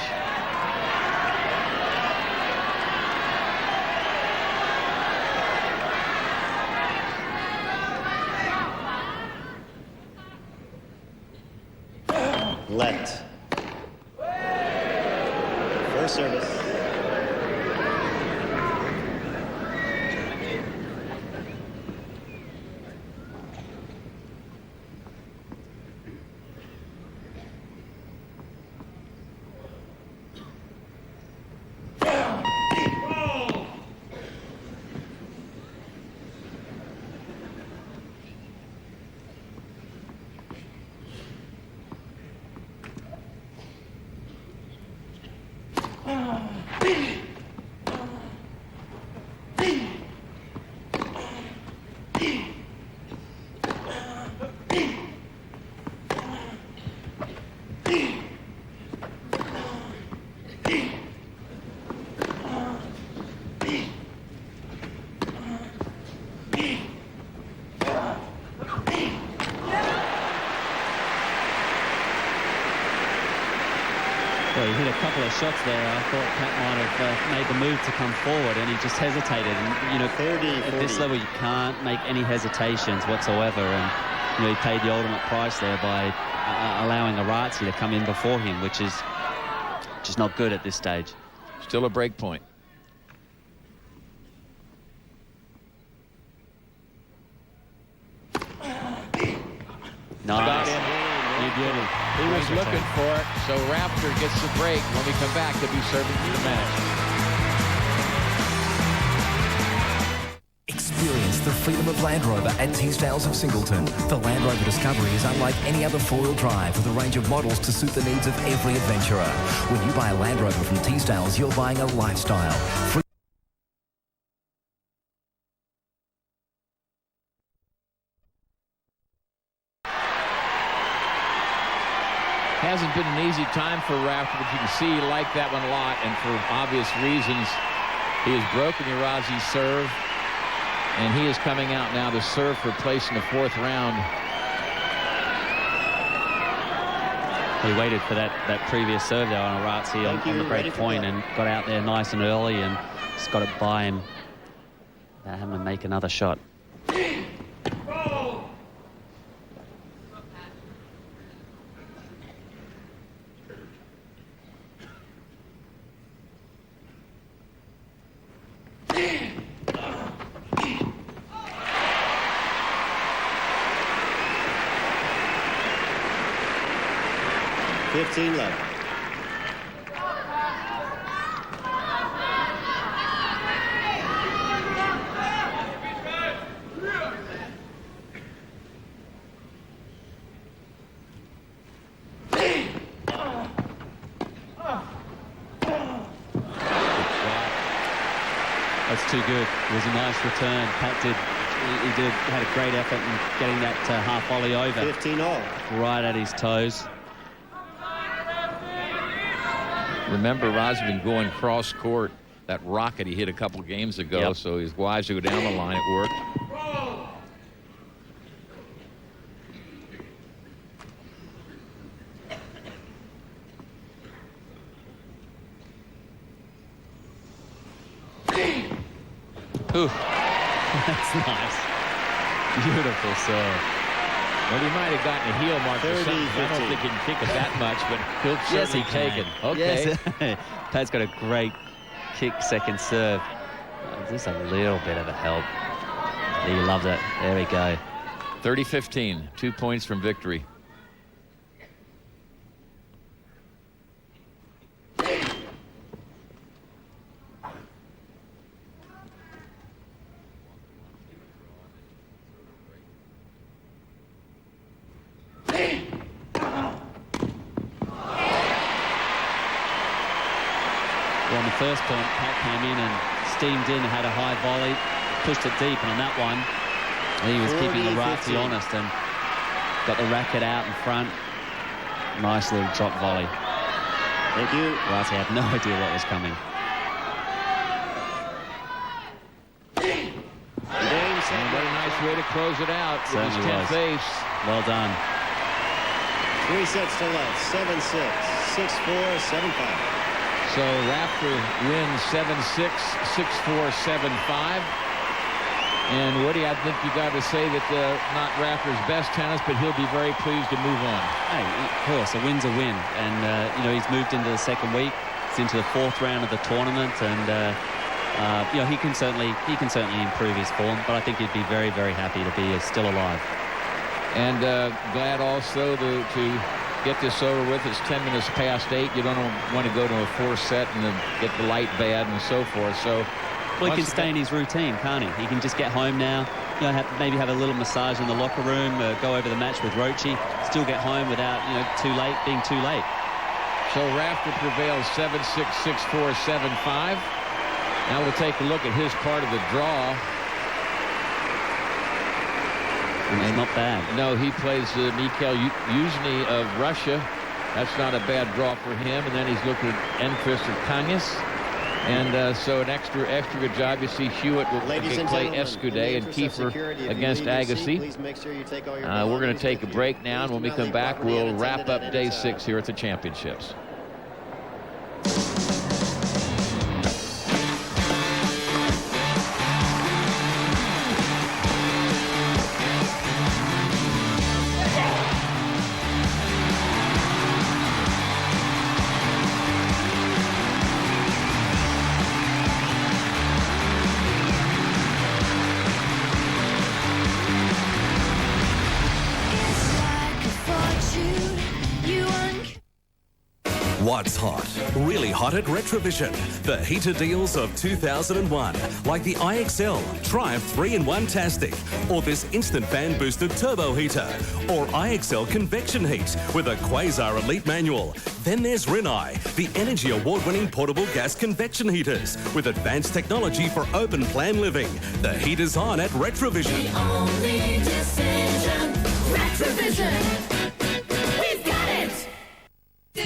Let. First service. Well, he hit a couple of shots there. I thought Pat might have made the move to come forward, and he just hesitated. And, you know, 30, at this level, you can't make any hesitations whatsoever. And, you know, he paid the ultimate price there by allowing Arazi to come in before him, which is just not good at this stage. Still a break point. Nice. He was looking for it, so Rafter gets the break. When we come back, he'll be serving for the match. Experience the freedom of Land Rover at Teesdales of Singleton. The Land Rover Discovery is unlike any other four-wheel drive with a range of models to suit the needs of every adventurer. When you buy a Land Rover from Teesdales, you're buying a lifestyle. Hasn't been an easy time for Rafter, but you can see he liked that one a lot, and for obvious reasons, he has broken Arazi's serve, and he is coming out now to serve for place in the 4th round. He waited for that previous serve there on Arazi on the break point and got out there nice and early and just got it by him without having to make another shot. Left. That's too good. It was a nice return. Pat did He had a great effort in getting that half volley over. 15-all. Right at his toes. Remember, Arazi been going cross court. That rocket he hit a couple games ago, so he's wise to go down the line. It worked. Ooh. That's nice. Beautiful serve. Well, he might have gotten a heel mark or something. I don't think he can kick it that much, but he'll certainly take it. Okay. Yes. Pat's got a great kick second serve. Just a little bit of a help. He loved it. There we go. 30-15. 2 points from victory. On the first point, Pat came in and steamed in, had a high volley, pushed it deep, and on that one, he was keeping the Arazi honest and got the racket out in front. Nice little drop volley. Thank you. Arazi had no idea what was coming. And what a nice way to close it out with his 10th ace. Well done. 3 sets to love. 7-6, 6-4, 7-5. So Rafter wins 7-6, 6-4, 7-5. And Woody, I think you got to say that not Rafter's best tennis, but he'll be very pleased to move on. Hey, of course, a win's a win, and you know, he's moved into the second week. He's into the 4th round of the tournament, and you know, he can certainly improve his form. But I think he'd be very, very happy to be still alive. And glad also to get this over with. It's 10 minutes past 8. You don't want to go to a 4th set and get the light bad and so forth. So, well, he can stay in his routine, can't he? He can just get home now. You know, maybe have a little massage in the locker room, go over the match with Roche, still get home without, you know, being too late. So Rafter prevails 7-6, 6-4, 7-5. Now we'll take a look at his part of the draw. And not bad. No, he plays Mikhail Yuzhny of Russia. That's not a bad draw for him. And then he's looking at Enquist of Kanyas. And so an extra good job. You see Hewitt will play Escudé and Kiefer against Agassi. We're going to take a break now, and when we come back, we'll wrap up day 6 here at the championships. What's hot? Really hot at Retrovision. The heater deals of 2001, like the IXL Triumph 3-in-1-tastic, or this instant fan boosted turbo heater, or IXL convection heat with a Quasar Elite manual. Then there's Rinnai, the energy award-winning portable gas convection heaters with advanced technology for open plan living. The heat is on at Retrovision. The only decision, Retrovision. We've got it.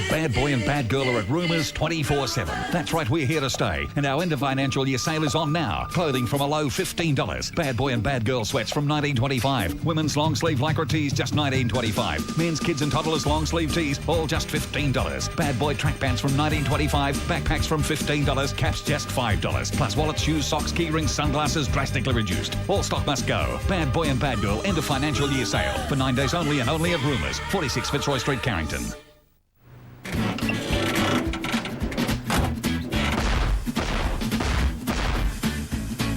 Bad Boy and Bad Girl are at Rumours 24/7. That's right, we're here to stay. And our end of financial year sale is on now. Clothing from a low $15. Bad Boy and Bad Girl sweats from $19.25. Women's long sleeve lycra tees just $19.25. Men's, kids and toddlers long sleeve tees all just $15. Bad Boy track pants from $19.25. Backpacks from $15. Caps just $5. Plus wallets, shoes, socks, key rings, sunglasses drastically reduced. All stock must go. Bad Boy and Bad Girl end of financial year sale for 9 days only and only at Rumours, 46 Fitzroy Street, Carrington.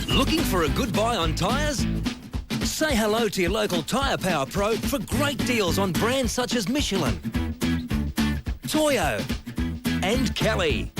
Looking for a good buy on tyres? Say hello to your local Tyre Power Pro for great deals on brands such as Michelin, Toyo and Kelly.